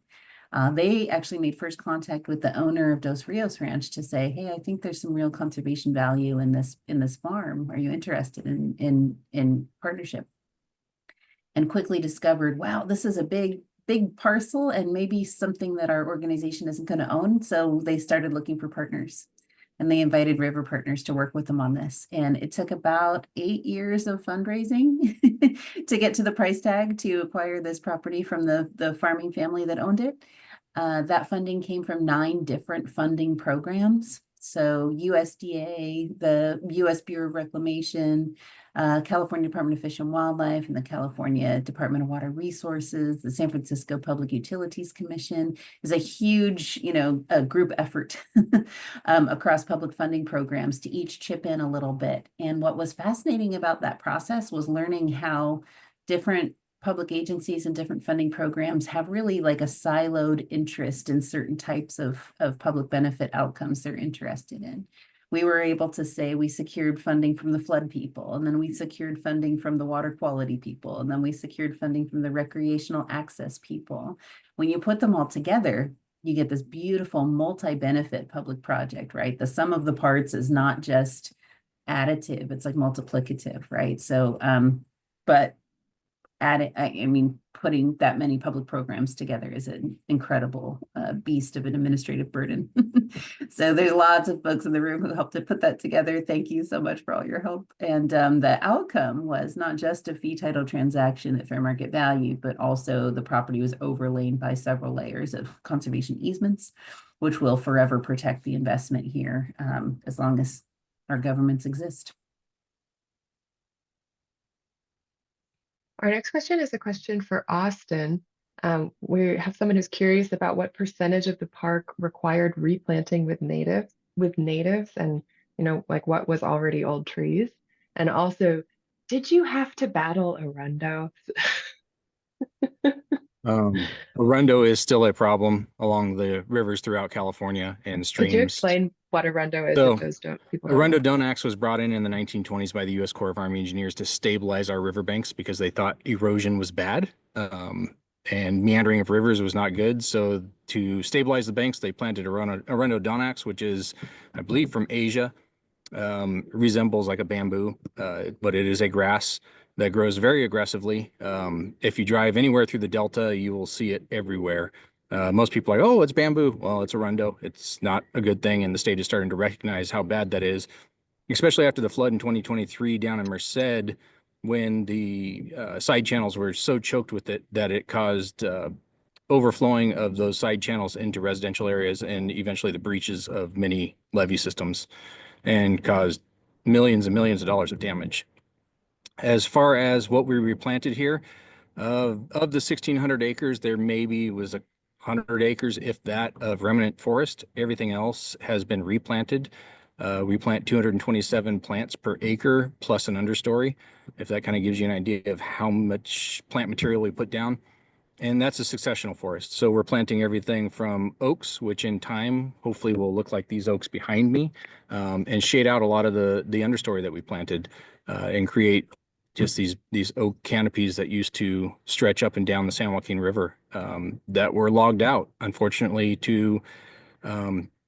They actually made first contact with the owner of Dos Rios Ranch to say, hey, I think there's some real conservation value in this farm. Are you interested in partnership? And quickly discovered, wow, this is a big parcel and maybe something that our organization isn't going to own. So they started looking for partners. And they invited River Partners to work with them on this. And it took about 8 years of fundraising to get to the price tag to acquire this property from the farming family that owned it. That funding came from 9 different funding programs. So USDA, the U.S. Bureau of Reclamation, California Department of Fish and Wildlife, and the California Department of Water Resources, the San Francisco Public Utilities Commission is a huge, a group effort across public funding programs to each chip in a little bit. And what was fascinating about that process was learning how different public agencies and different funding programs have really like a siloed interest in certain types of public benefit outcomes they're interested in. We were able to say we secured funding from the flood people, and then we secured funding from the water quality people, and then we secured funding from the recreational access people. When you put them all together, you get this beautiful multi-benefit public project, right? The sum of the parts is not just additive, it's like multiplicative, right? So, but I mean, putting that many public programs together is an incredible beast of an administrative burden. So there's lots of folks in the room who helped to put that together. Thank you so much for all your help. And the outcome was not just a fee title transaction at fair market value, but also the property was overlain by several layers of conservation easements, which will forever protect the investment here as long as our governments exist. Our next question is a question for Austin. We have someone who's curious about what percentage of the park required replanting with natives, and like what was already old trees. And also, did you have to battle Arundo? Arundo is still a problem along the rivers throughout California and streams. Could you explain what Arundo is So, if those people don't know? Arundo Donax was brought in the 1920s by the U.S. Corps of Army Engineers to stabilize our riverbanks because they thought erosion was bad and meandering of rivers was not good. So to stabilize the banks, they planted Arundo Donax, which is, I believe, from Asia. Resembles like a bamboo, but it is a grass that grows very aggressively. If you drive anywhere through the Delta, you will see it everywhere. Most people are like, oh, it's bamboo. Well, it's Arundo. It's not a good thing, and the state is starting to recognize how bad that is, especially after the flood in 2023 down in Merced, when the side channels were so choked with it that it caused overflowing of those side channels into residential areas and eventually the breaches of many levee systems and caused millions and millions of dollars of damage. As far as what we replanted here, of the 1,600 acres, there maybe was 100 acres, if that, of remnant forest. Everything else has been replanted. We plant 227 plants per acre plus an understory, if that kind of gives you an idea of how much plant material we put down. And that's a successional forest. So we're planting everything from oaks, which in time hopefully will look like these oaks behind me, and shade out a lot of the understory that we planted and create just these oak canopies that used to stretch up and down the San Joaquin River that were logged out, unfortunately, to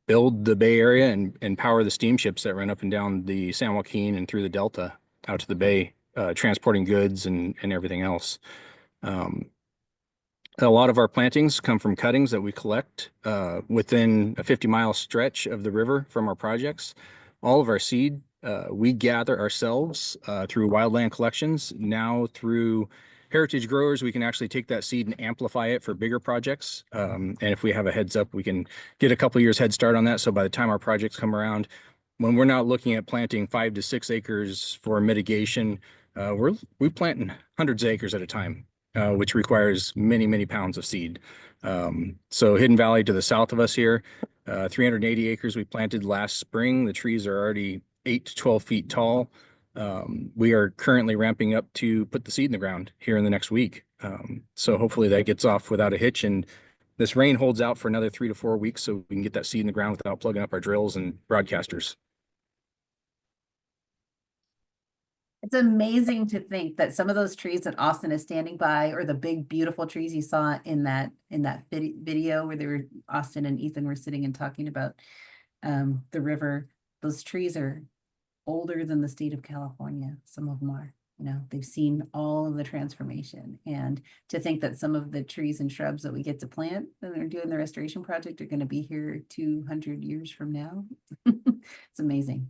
build the Bay Area and power the steamships that run up and down the San Joaquin and through the Delta out to the Bay, transporting goods and everything else. A lot of our plantings come from cuttings that we collect within a 50-mile stretch of the river from our projects. All of our seed we gather ourselves through wildland collections. Now through heritage growers, we can actually take that seed and amplify it for bigger projects. And if we have a heads up, we can get a couple years head start on that. So by the time our projects come around, when we're not looking at planting 5 to 6 acres for mitigation, we plant hundreds of acres at a time. Which requires many, many pounds of seed. So Hidden Valley to the south of us here, 380 acres we planted last spring. The trees are already 8 to 12 feet tall. We are currently ramping up to put the seed in the ground here in the next week. So hopefully that gets off without a hitch, and this rain holds out for another 3 to 4 weeks so we can get that seed in the ground without plugging up our drills and broadcasters. It's amazing to think that some of those trees that Austin is standing by, or the big, beautiful trees you saw in that video where Austin and Ethan were sitting and talking about the river, those trees are older than the state of California. Some of them are, they've seen all of the transformation. And to think that some of the trees and shrubs that we get to plant when they're doing the restoration project are going to be here 200 years from now. It's amazing.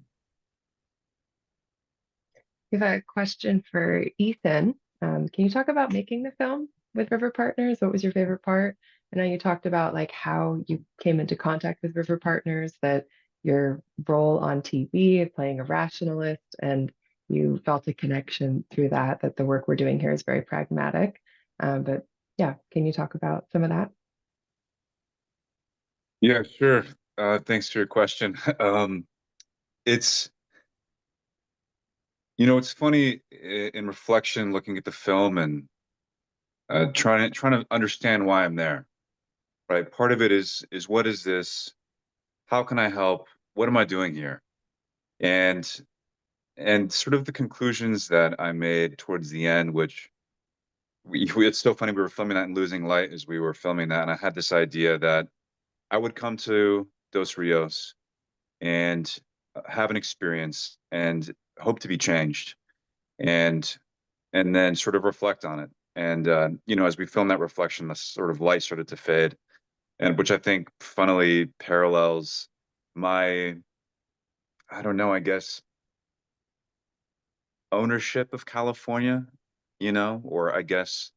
We have a question for Ethan. Can you talk about making the film with River Partners? What was your favorite part? I know you talked about like how you came into contact with River Partners, that your role on TV, playing a rationalist, and you felt a connection through that the work we're doing here is very pragmatic. But yeah, can you talk about some of that? Yeah, sure. Thanks for your question. It's funny in reflection, looking at the film and trying to understand why I'm there, right? Part of it is what is this? How can I help? What am I doing here? And sort of the conclusions that I made towards the end, which it's so funny, we were filming that in Losing Light as we were filming that, and I had this idea that I would come to Dos Rios and have an experience and hope to be changed, and then sort of reflect on it And you know, as we filmed that reflection, the sort of light started to fade, and which I think funnily parallels my, I don't know, I guess, ownership of California, you know, or I guess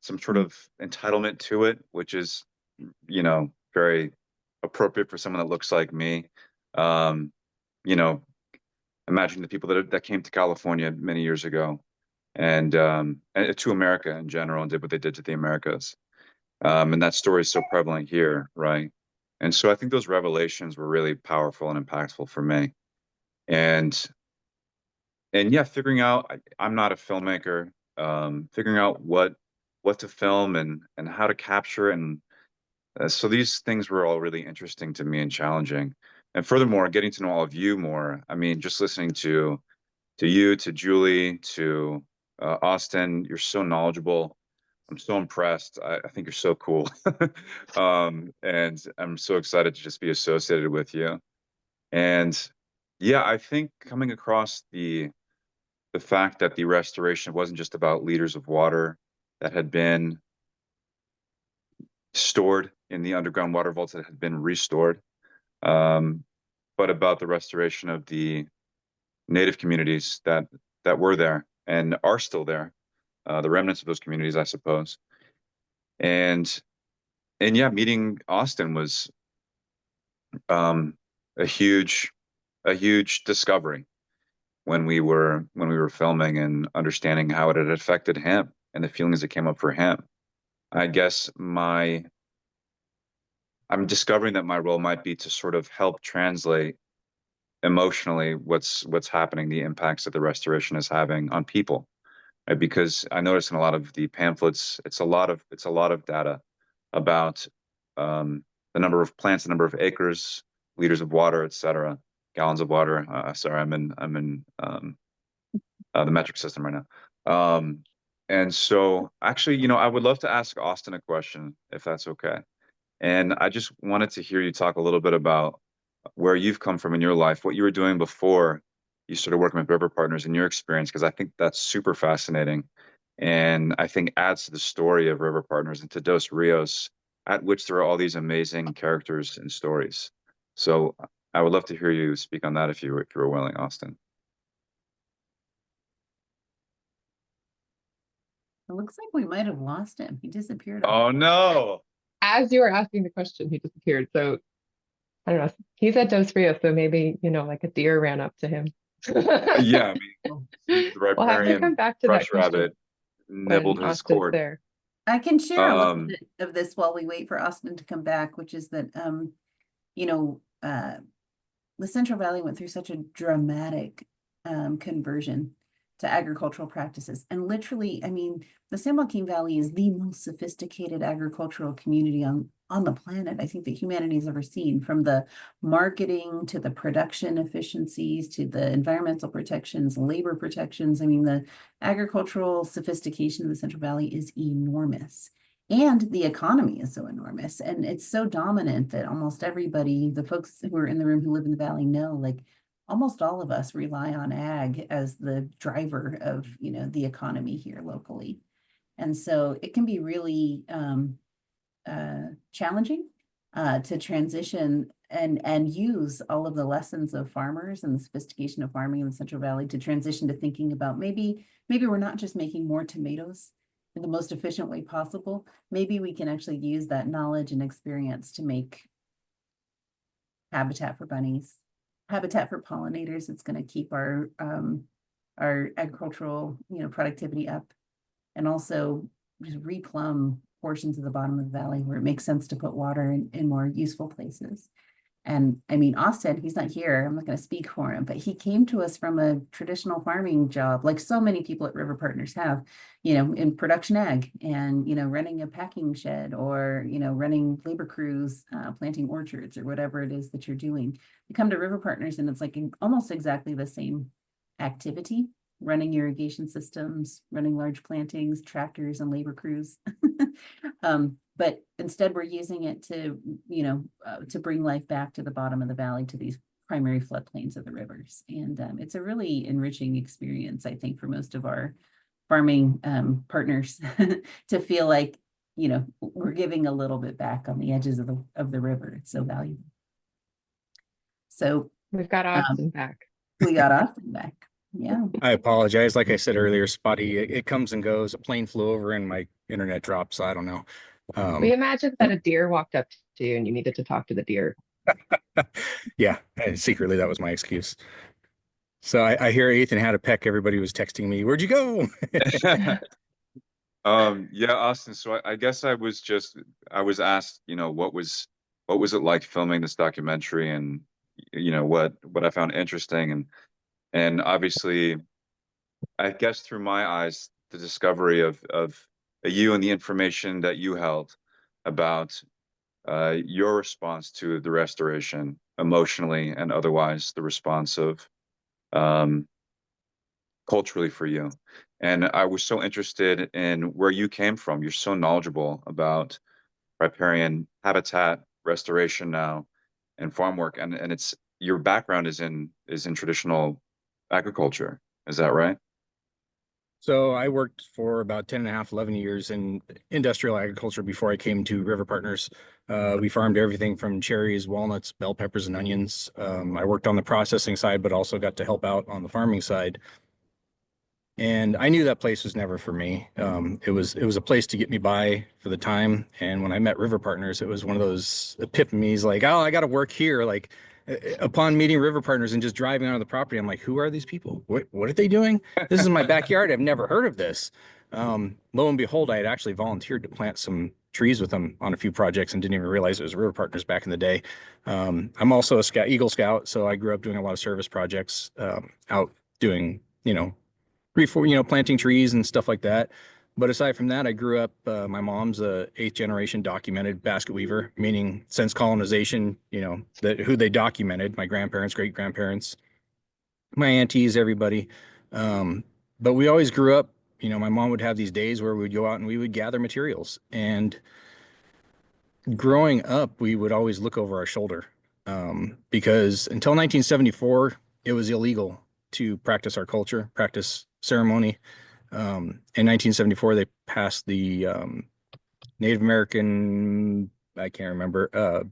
some sort of entitlement to it, which is, you know, very appropriate for someone that looks like me. You know, imagine the people that came to California many years ago and to America in general and did what they did to the Americas. And that story is so prevalent here, right? And so I think those revelations were really powerful and impactful for me. And yeah, figuring out I'm not a filmmaker, figuring out what to film and how to capture it. And so these things were all really interesting to me and challenging. And furthermore, getting to know all of you more. I mean, just listening to you, to Julie, to Austin, you're so knowledgeable. I'm so impressed. I think you're so cool. And I'm so excited to just be associated with you. And yeah, I think coming across the fact that the restoration wasn't just about liters of water that had been stored in the underground water vaults that had been restored, but about the restoration of the native communities that were there and are still there, the remnants of those communities, I suppose. And yeah, meeting Austin was a huge discovery when we were filming and understanding how it had affected him and the feelings that came up for him. I guess I'm discovering that my role might be to sort of help translate emotionally what's happening, the impacts that the restoration is having on people. Right? Because I noticed in a lot of the pamphlets, it's a lot of data about the number of plants, the number of acres, liters of water, etc., gallons of water. Sorry, I'm in the metric system right now. And so actually, you know, I would love to ask Austin a question, if that's okay. And I just wanted to hear you talk a little bit about where you've come from in your life, what you were doing before you started working with River Partners in your experience, because I think that's super fascinating. And I think adds to the story of River Partners and to Dos Rios, at which there are all these amazing characters and stories. So I would love to hear you speak on that if you were willing, Austin. It looks like we might have lost him. He disappeared. Oh no. As you were asking the question, he disappeared. So I don't know. He's at Dos Rios, so maybe, you know, like a deer ran up to him. Yeah, I mean, the We'll have to come back to that brush question rabbit nibbled when his Austin's cord. there. I can share a little Um, bit of this while we wait for Austin to come back, which is that, you know, the Central Valley went through such a dramatic conversion to agricultural practices. And literally, I mean, the San Joaquin Valley is the most sophisticated agricultural community on the planet, I think, that humanity has ever seen, from the marketing to the production efficiencies to the environmental protections, labor protections. I mean, the agricultural sophistication of the Central Valley is enormous. And the economy is so enormous, and it's so dominant that almost everybody, the folks who are in the room who live in the valley, know, like, almost all of us rely on ag as the driver of, you know, the economy here locally. And so it can be really challenging to transition and use all of the lessons of farmers and the sophistication of farming in the Central Valley to transition to thinking about maybe we're not just making more tomatoes in the most efficient way possible. Maybe we can actually use that knowledge and experience to make habitat for bunnies, habitat for pollinators. It's going to keep our agricultural, you know, productivity up, and also just replumb portions of the bottom of the valley where it makes sense to put water in more useful places. And I mean, Austin, he's not here. I'm not going to speak for him, but he came to us from a traditional farming job, like so many people at River Partners have, you know, in production ag and, you know, running a packing shed or, you know, running labor crews, planting orchards or whatever it is that you're doing. You come to River Partners and it's like almost exactly the same activity, running irrigation systems, running large plantings, tractors and labor crews. But instead we're using it to, you know, to bring life back to the bottom of the valley, to these primary floodplains of the rivers. And it's a really enriching experience, I think, for most of our farming partners to feel like, you know, we're giving a little bit back on the edges of the river. It's so valuable. So We've got Austin back. we got Austin back. Yeah. I apologize. Like I said earlier, spotty. It comes and goes. A plane flew over and my internet dropped, so I don't know. We imagined that a deer walked up to you and you needed to talk to the deer. Yeah, secretly that was my excuse. So I hear Ethan had a Peck. Everybody was texting me, "Where'd you go?" Yeah, Austin. So I guess I was asked, you know, what was it like filming this documentary, and you know what I found interesting, and obviously, I guess through my eyes, the discovery of you and the information that you held about your response to the restoration, emotionally and otherwise, the response of culturally for you. And I was so interested in where you came from. You're so knowledgeable about riparian habitat restoration now and farm work, and it's your background is in traditional agriculture. Is that right? So I worked for about 10 and a half, 11 years in industrial agriculture before I came to River Partners. We farmed everything from cherries, walnuts, bell peppers, and onions. I worked on the processing side, but also got to help out on the farming side. And I knew that place was never for me. It was a place to get me by for the time. And when I met River Partners, it was one of those epiphanies, like, oh, I got to work here. Like, upon meeting River Partners and just driving onto the property, I'm like, who are these people? What are they doing? This is my backyard. I've never heard of this. Lo and behold, I had actually volunteered to plant some trees with them on a few projects and didn't even realize it was River Partners back in the day. I'm also a Scout, Eagle Scout, so I grew up doing a lot of service projects, out doing, planting trees and stuff like that. But aside from that, I grew up, my mom's a 8th generation documented basket weaver, meaning since colonization, who they documented, my grandparents, great grandparents, my aunties, everybody. But we always grew up, my mom would have these days where we'd go out and we would gather materials. And growing up, we would always look over our shoulder, because until 1974, it was illegal to practice our culture, practice ceremony. In 1974, they passed the Native American, I can't remember.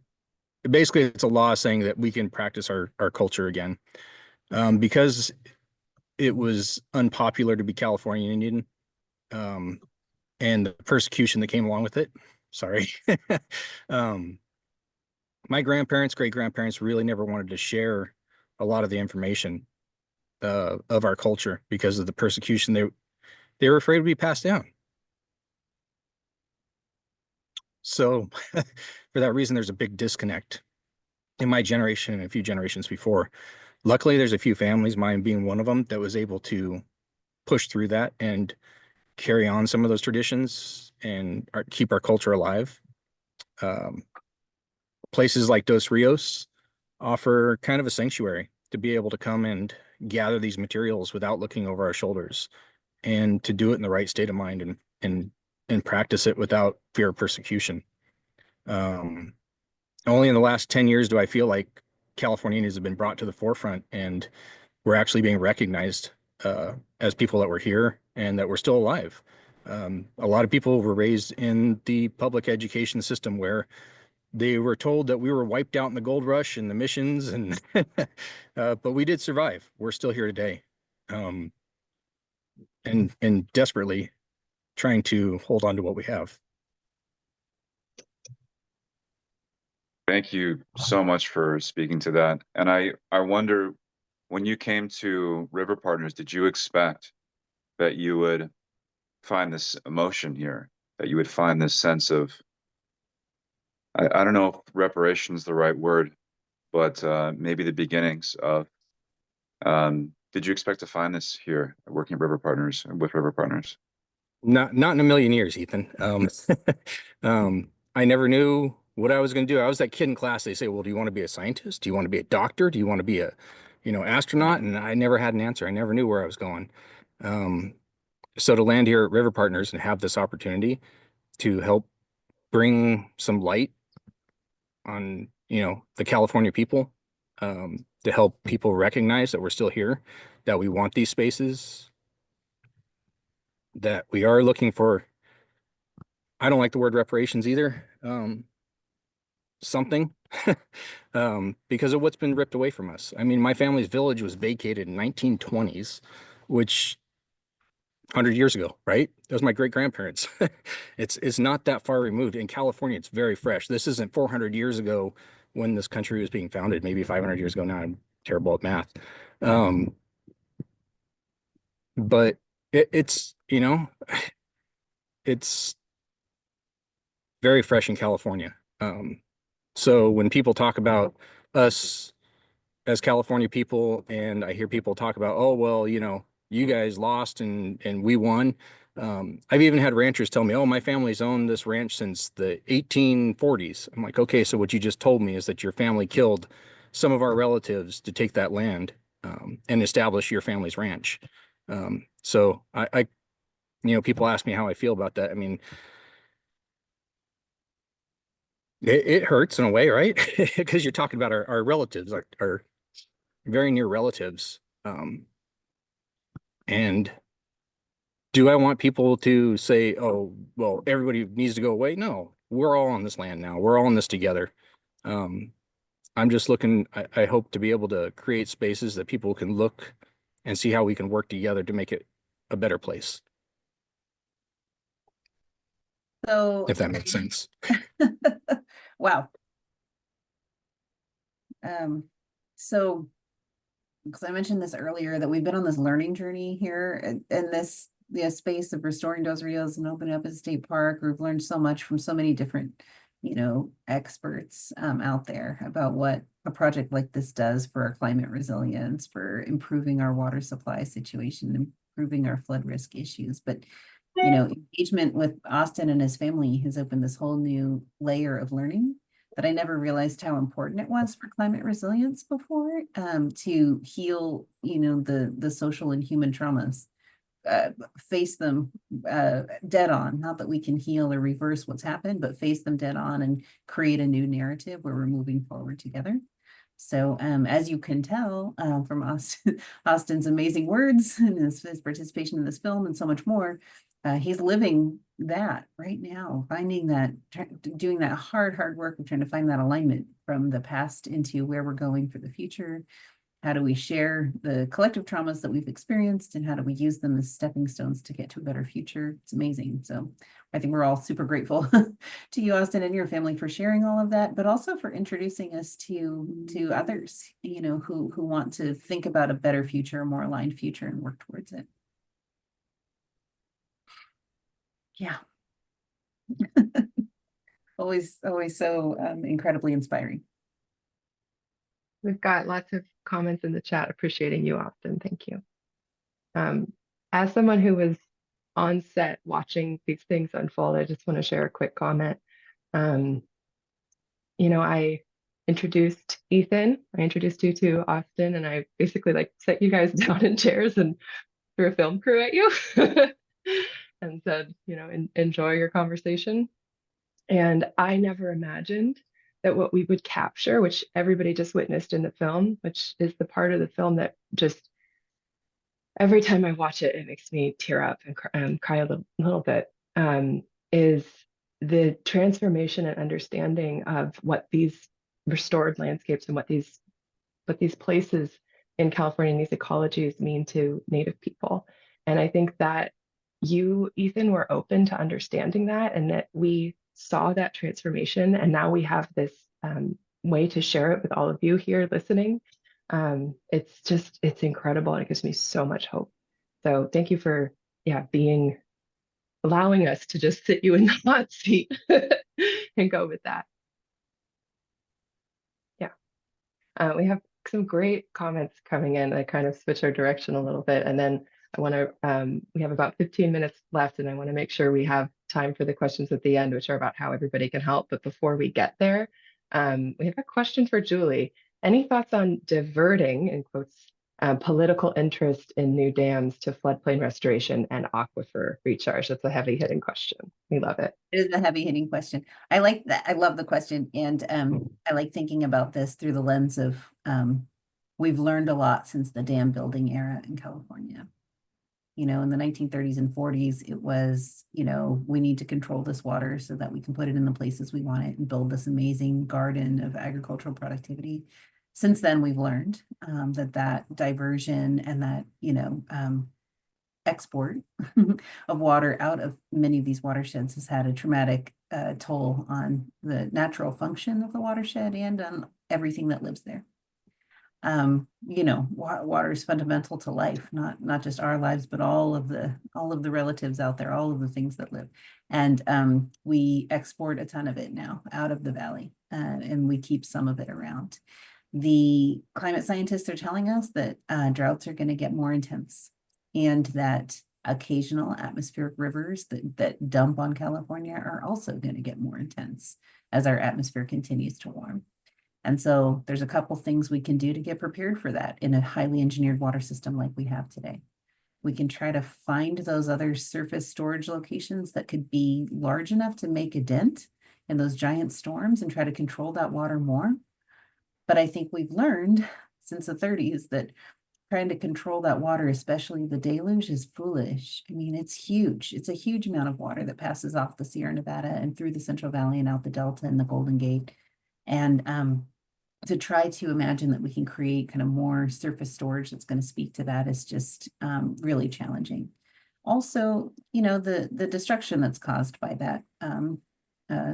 Basically, it's a law saying that we can practice our culture again, because it was unpopular to be Californian Indian, and the persecution that came along with it. Sorry. My grandparents, great grandparents really never wanted to share a lot of the information of our culture because of the persecution. They were afraid to be passed down. So for that reason, there's a big disconnect in my generation and a few generations before. Luckily, there's a few families, mine being one of them, that was able to push through that and carry on some of those traditions and keep our culture alive. Places like Dos Rios offer kind of a sanctuary to be able to come and gather these materials without looking over our shoulders, and to do it in the right state of mind and practice it without fear of persecution. Only in the last 10 years do I feel like Californians have been brought to the forefront, and we're actually being recognized as people that were here and that we're still alive. A lot of people were raised in the public education system where they were told that we were wiped out in the gold rush and the missions, and but we did survive. We're still here today, and desperately trying to hold on to what we have. Thank you so much for speaking to that. And I wonder, when you came to River Partners, did you expect that you would find this emotion here, that you would find this sense of, I don't know if reparation is the right word, but maybe the beginnings of, did you expect to find this here working at River Partners, with River Partners? Not in a million years, Ethan. I never knew what I was going to do. I was that kid in class. They say, well, do you want to be a scientist? Do you want to be a doctor? Do you want to be a, astronaut? And I never had an answer. I never knew where I was going. So to land here at River Partners and have this opportunity to help bring some light on, the California people, to help people recognize that we're still here, that we want these spaces. that we are looking for, I don't like the word reparations either, something, because of what's been ripped away from us. I mean, my family's village was vacated in 1920s, which 100 years ago, right? That was my great grandparents. It's not that far removed. In California, it's very fresh. This isn't 400 years ago when this country was being founded, maybe 500 years ago now. I'm terrible at math. But it's, you know, it's very fresh in California. So when people talk about us as California people, and I hear people talk about, oh, well, you know, you guys lost and we won. I've even had ranchers tell me, oh, my family's owned this ranch since the 1840s. I'm like, okay, so what you just told me is that your family killed some of our relatives to take that land and establish your family's ranch. So I, you know, people ask me how I feel about that. I mean, it hurts in a way, right? Because you're talking about our relatives, our very near relatives. And do I want people to say, oh, well, everybody needs to go away? No, we're all on this land now. We're all in this together. I'm just looking, I hope to be able to create spaces that people can look and see how we can work together to make it a better place, So, if that makes sense. wow. So, because I mentioned this earlier, that we've been on this learning journey here in this space of restoring Dos Rios and opening up a state park. We've learned so much from so many different, you know, experts out there about what a project like this does for our climate resilience, for improving our water supply situation, improving our flood risk issues. But, you know, engagement with Austin and his family has opened this whole new layer of learning that I never realized how important it was for climate resilience before, to heal, you know, the social and human traumas, face them dead on. Not that we can heal or reverse what's happened, but face them dead on and create a new narrative where we're moving forward together. So as you can tell from Austin's amazing words and his participation in this film and so much more, he's living that right now, finding that, doing that hard work of trying to find that alignment from the past into where we're going for the future. How do we share the collective traumas that we've experienced, and how do we use them as stepping stones to get to a better future? It's amazing. So I think we're all super grateful to you, Austin, and your family for sharing all of that, but also for introducing us to others, you know, who want to think about a better future, a more aligned future, and work towards it. Yeah. always so incredibly inspiring. We've got lots of comments in the chat appreciating you, Austin. Thank you. As someone who was on set watching these things unfold, I just want to share a quick comment. You know, I introduced Ethan, I introduced you to Austin, and I basically like set you guys down in chairs and threw a film crew at you and said, you know, enjoy your conversation. And I never imagined that what we would capture, which everybody just witnessed in the film, which is the part of the film that just, every time I watch it, it makes me tear up and cry a little bit, is the transformation and understanding of what these restored landscapes and what these places in California and these ecologies mean to Native people. And I think that you, Ethan, were open to understanding that, and that we saw that transformation, and now we have this way to share it with all of you here listening. It's incredible, and it gives me so much hope. So thank you for allowing us to just sit you in the hot seat and go with that. Yeah, we have some great comments coming in. I kind of switch our direction a little bit, and then I want to, we have about 15 minutes left, and I want to make sure we have time for the questions at the end, which are about how everybody can help. But before we get there, we have a question for Julie. Any thoughts on diverting, in quotes, political interest in new dams to floodplain restoration and aquifer recharge? That's a heavy hitting question. We love it. It is a heavy hitting question. I like that. I love the question. And I like thinking about this through the lens of, we've learned a lot since the dam building era in California. You know, in the 1930s and 40s, it was, you know, we need to control this water so that we can put it in the places we want it and build this amazing garden of agricultural productivity. Since then, we've learned that diversion and that, you know, export of water out of many of these watersheds has had a traumatic toll on the natural function of the watershed and on everything that lives there. You know, water is fundamental to life, not just our lives, but all of the relatives out there, all of the things that live. And we export a ton of it now out of the valley, and we keep some of it around. The climate scientists are telling us that droughts are going to get more intense, and that occasional atmospheric rivers that dump on California are also going to get more intense as our atmosphere continues to warm. And so there's a couple things we can do to get prepared for that in a highly engineered water system like we have today. We can try to find those other surface storage locations that could be large enough to make a dent in those giant storms and try to control that water more. But I think we've learned since the 30s that trying to control that water, especially the deluge, is foolish. I mean, it's huge. It's a huge amount of water that passes off the Sierra Nevada and through the Central Valley and out the Delta and the Golden Gate. And to try to imagine that we can create kind of more surface storage that's going to speak to that is just really challenging. Also, you know, the destruction that's caused by that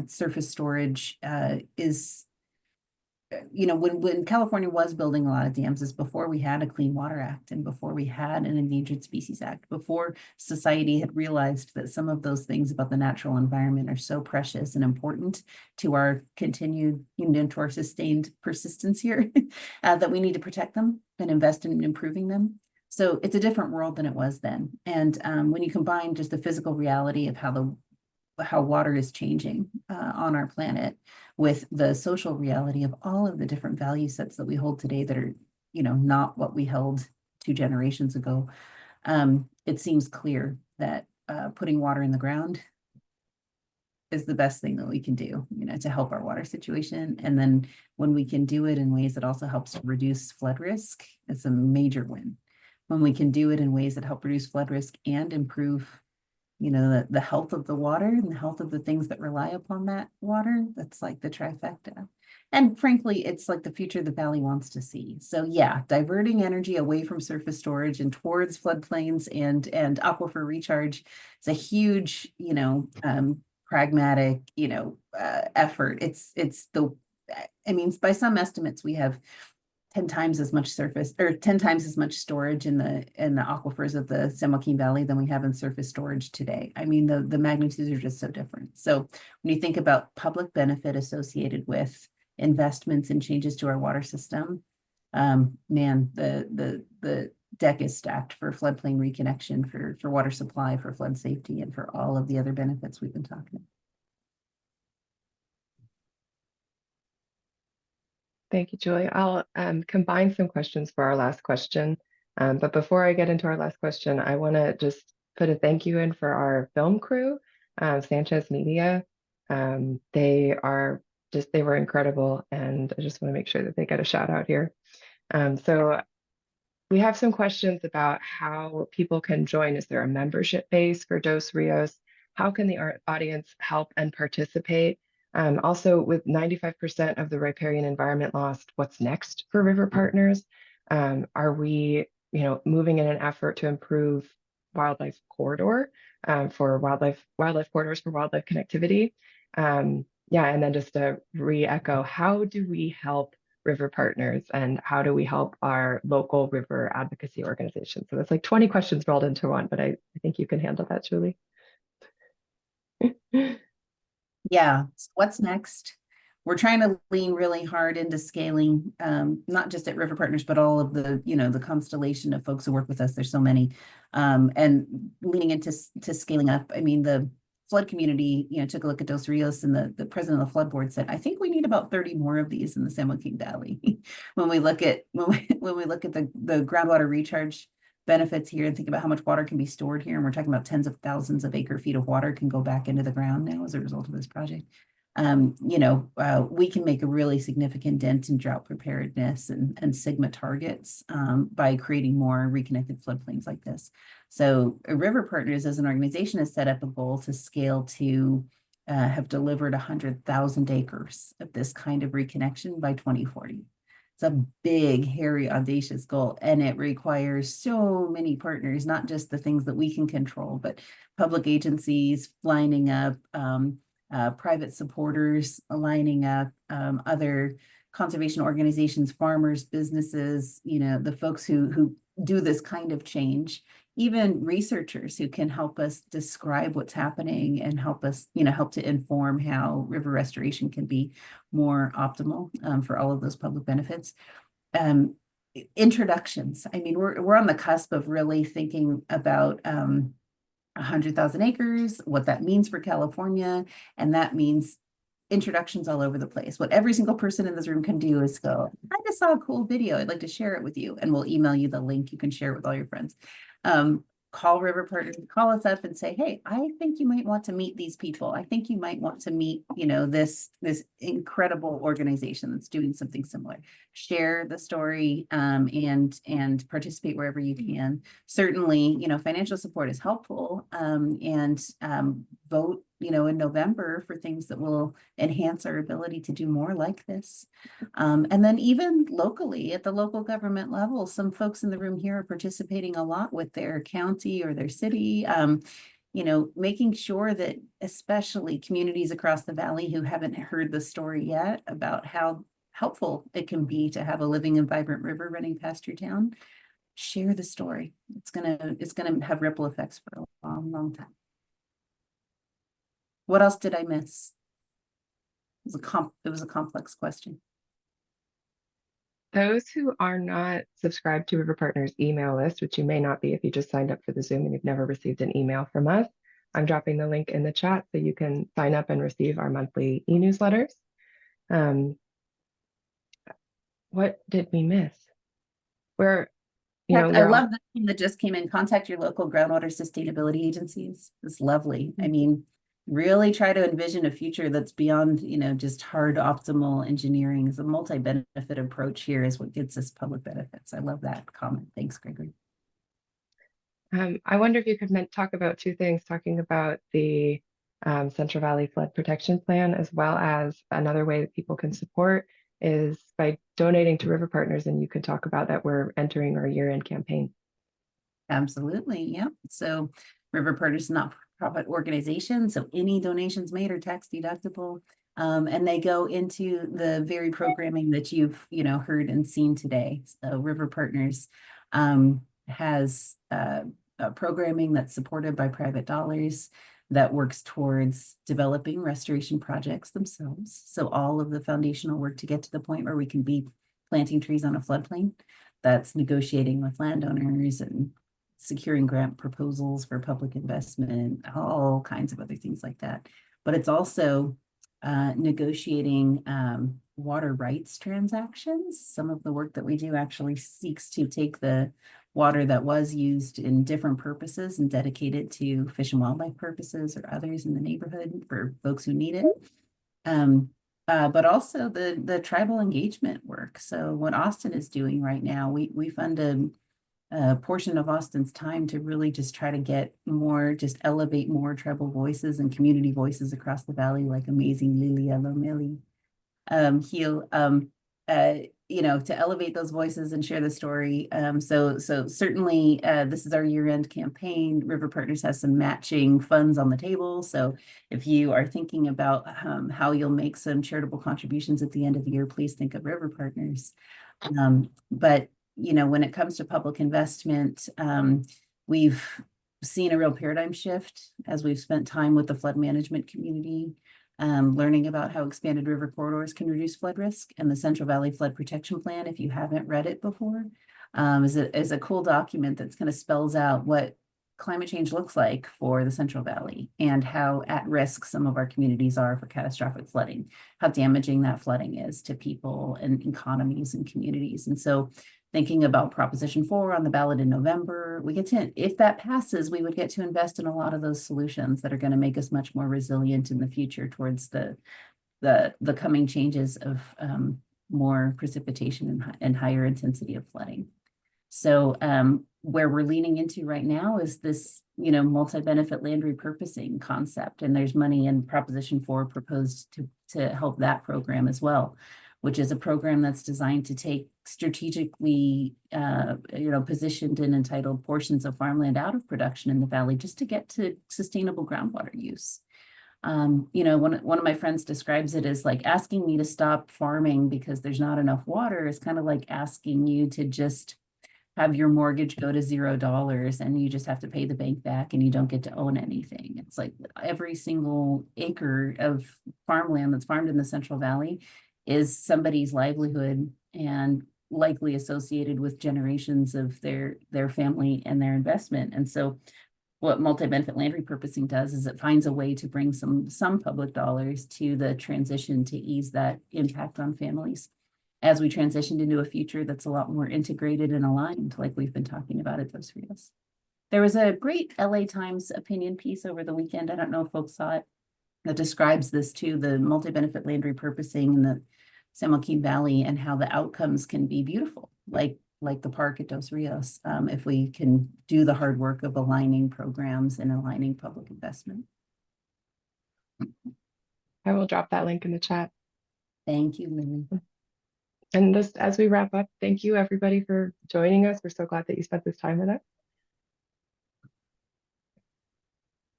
surface storage is, you know, when California was building a lot of dams, is before we had a Clean Water Act and before we had an Endangered Species Act, before society had realized that some of those things about the natural environment are so precious and important to our continued, you know, to our sustained persistence here, that we need to protect them and invest in improving them. So it's a different world than it was then. And when you combine just the physical reality of how water is changing on our planet with the social reality of all of the different value sets that we hold today that are, you know, not what we held 2 generations ago, it seems clear that putting water in the ground is the best thing that we can do, you know, to help our water situation. And then when we can do it in ways that also helps to reduce flood risk, it's a major win. When we can do it in ways that help reduce flood risk and improve, you know, the health of the water and the health of the things that rely upon that water, that's like the trifecta. And frankly, it's like the future the valley wants to see. So yeah, diverting energy away from surface storage and towards floodplains and aquifer recharge is a huge, you know, pragmatic, you know, effort. I mean, by some estimates, we have 10 times as much surface, or 10 times as much storage in the aquifers of the San Joaquin Valley than we have in surface storage today. I mean, the magnitudes are just so different. So when you think about public benefit associated with investments and changes to our water system, man, the deck is stacked for floodplain reconnection, for water supply, for flood safety, and for all of the other benefits we've been talking about. Thank you, Julie. I'll combine some questions for our last question. But before I get into our last question, I want to just put a thank you in for our film crew, Sanchez Media. They were incredible, and I just want to make sure that they get a shout out here. So we have some questions about how people can join. Is there a membership base for Dos Rios? How can the audience help and participate? Also, with 95% of the riparian environment lost, what's next for River Partners? Are we, you know, moving in an effort to improve wildlife corridor for wildlife corridors for wildlife connectivity? Yeah, and then just to re-echo, how do we help River Partners and how do we help our local river advocacy organizations? So that's like 20 questions rolled into one, but I think you can handle that, Julie. Yeah, so what's next? We're trying to lean really hard into scaling, not just at River Partners, but all of the, you know, the constellation of folks who work with us. There's so many, and leaning into scaling up. I mean, the flood community, you know, took a look at Dos Rios, and the president of the flood board said, I think we need about 30 more of these in the San Joaquin Valley. when we look at the groundwater recharge benefits here and think about how much water can be stored here, and we're talking about tens of thousands of acre feet of water can go back into the ground now as a result of this project. we can make a really significant dent in drought preparedness and Sigma targets by creating more reconnected floodplains like this. So River Partners as an organization has set up a goal to scale to have delivered 100,000 acres of this kind of reconnection by 2040. It's a big, hairy, audacious goal, and it requires so many partners, not just the things that we can control, but public agencies lining up, private supporters lining up, other conservation organizations, farmers, businesses, the folks who do this kind of change, even researchers who can help us describe what's happening and help us, help to inform how river restoration can be more optimal for all of those public benefits. Introductions. I mean, we're on the cusp of really thinking about 100,000 acres, what that means for California, and that means introductions all over the place. What every single person in this room can do is go, I just saw a cool video, I'd like to share it with you, and we'll email you the link. You can share it with all your friends. Call River Partners, call us up and say, hey, I think you might want to meet these people. I think you might want to meet, this incredible organization that's doing something similar. Share the story and participate wherever you can. Certainly, financial support is helpful, and vote, in November for things that will enhance our ability to do more like this. And then even locally at the local government level, some folks in the room here are participating a lot with their county or their city, making sure that especially communities across the valley who haven't heard the story yet about how helpful it can be to have a living and vibrant river running past your town, share the story. It's gonna have ripple effects for a long, long time. What else did I miss? It was a complex question. Those who are not subscribed to River Partners email list, which you may not be if you just signed up for the Zoom and you've never received an email from us, I'm dropping the link in the chat so you can sign up and receive our monthly e-newsletters. What did we miss? I love the thing that just came in. Contact your local groundwater sustainability agencies. It's lovely. I mean, really try to envision a future that's beyond, just hard optimal engineering. Is a multi-benefit approach here is what gets us public benefits. I love that comment. Thanks, Gregory. I wonder if you could talk about two things, talking about the Central Valley Flood Protection Plan, as well as another way that people can support is by donating to River Partners, and you could talk about that we're entering our year-end campaign. Absolutely, yeah. So River Partners is a not-for-profit organization, so any donations made are tax deductible, and they go into the very programming that you've heard and seen today. So River Partners has programming that's supported by private dollars that works towards developing restoration projects themselves. So all of the foundational work to get to the point where we can be planting trees on a floodplain, that's negotiating with landowners and securing grant proposals for public investment, all kinds of other things like that. But it's also negotiating water rights transactions. Some of the work that we do actually seeks to take the water that was used in different purposes and dedicate it to fish and wildlife purposes or others in the neighborhood for folks who need it. But also the tribal engagement work. So what Austin is doing right now, we fund a portion of Austin's time to really just try to get more, just elevate more tribal voices and community voices across the valley, like amazing Lilia Lomeli-Gil, to elevate those voices and share the story. So certainly this is our year-end campaign. River Partners has some matching funds on the table. So if you are thinking about how you'll make some charitable contributions at the end of the year, please think of River Partners. But when it comes to public investment, we've seen a real paradigm shift as we've spent time with the flood management community, learning about how expanded river corridors can reduce flood risk. And the Central Valley Flood Protection Plan, if you haven't read it before, is a cool document that's kind of spells out what climate change looks like for the Central Valley and how at risk some of our communities are for catastrophic flooding, how damaging that flooding is to people and economies and communities. And so thinking about Proposition 4 on the ballot in November, we get to, if that passes, we would get to invest in a lot of those solutions that are going to make us much more resilient in the future towards the the coming changes of more precipitation and higher intensity of flooding. So where we're leaning into right now is this, multi-benefit land repurposing concept. And there's money in Proposition 4 proposed to help that program as well, which is a program that's designed to take strategically, positioned and entitled portions of farmland out of production in the valley just to get to sustainable groundwater use. One of my friends describes it as like asking me to stop farming because there's not enough water is kind of like asking you to just have your mortgage go to $0 and you just have to pay the bank back and you don't get to own anything. It's like every single acre of farmland that's farmed in the Central Valley is somebody's livelihood and likely associated with generations of their family and their investment. And so what multi-benefit land repurposing does is it finds a way to bring some public dollars to the transition to ease that impact on families as we transitioned into a future that's a lot more integrated and aligned, like we've been talking about at Dos Rios. There was a great LA Times opinion piece over the weekend. I don't know if folks saw it, that describes this too, the multi-benefit land repurposing in the San Joaquin Valley and how the outcomes can be beautiful, like the park at Dos Rios, if we can do the hard work of aligning programs and aligning public investment. I will drop that link in the chat. Thank you, Lily. And just as we wrap up, thank you everybody for joining us. We're so glad that you spent this time with us.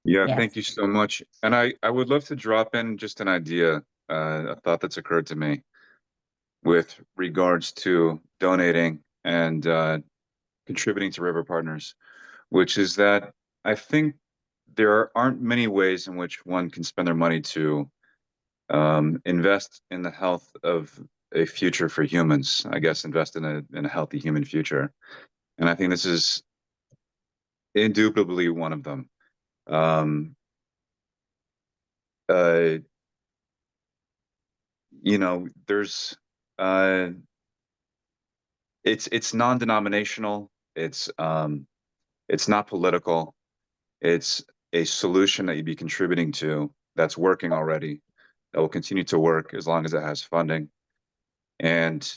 Yeah, Yes. thank you so much. And I would love to drop in just an idea, a thought that's occurred to me with regards to donating and contributing to River Partners, which is that I think there aren't many ways in which one can spend their money to invest in the health of a future for humans. I guess invest in a healthy human future, and I think this is indubitably one of them. There's it's non-denominational. It's not political. It's a solution that you'd be contributing to that's working already, that will continue to work as long as it has funding. And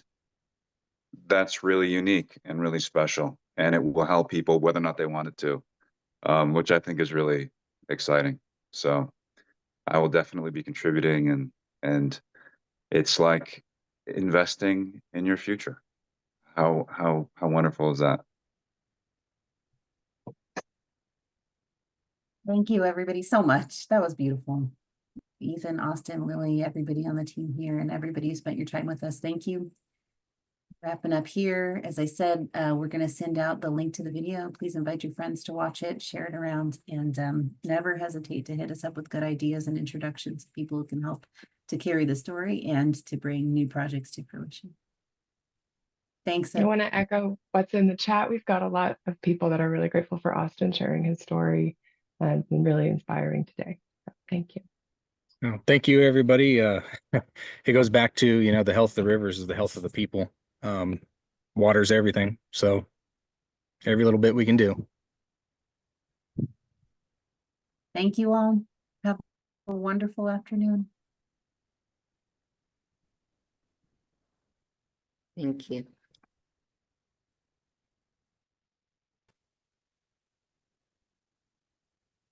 that's really unique and really special. And it will help people whether or not they want it to, which I think is really exciting. So I will definitely be contributing, and it's like investing in your future. How wonderful is that? Thank you, everybody, so much. That was beautiful. Ethan, Austin, Lily, everybody on the team here, and everybody who spent your time with us. Thank you. Wrapping up here, as I said, we're going to send out the link to the video. Please invite your friends to watch it, share it around, and never hesitate to hit us up with good ideas and introductions of people who can help to carry the story and to bring new projects to fruition. Thanks. I want to echo what's in the chat. We've got a lot of people that are really grateful for Austin sharing his story and been really inspiring today. So thank you. Oh, thank you, everybody. It goes back to, the health of the rivers is the health of the people. Water's everything. So every little bit we can do. Thank you all. Have a wonderful afternoon. Thank you.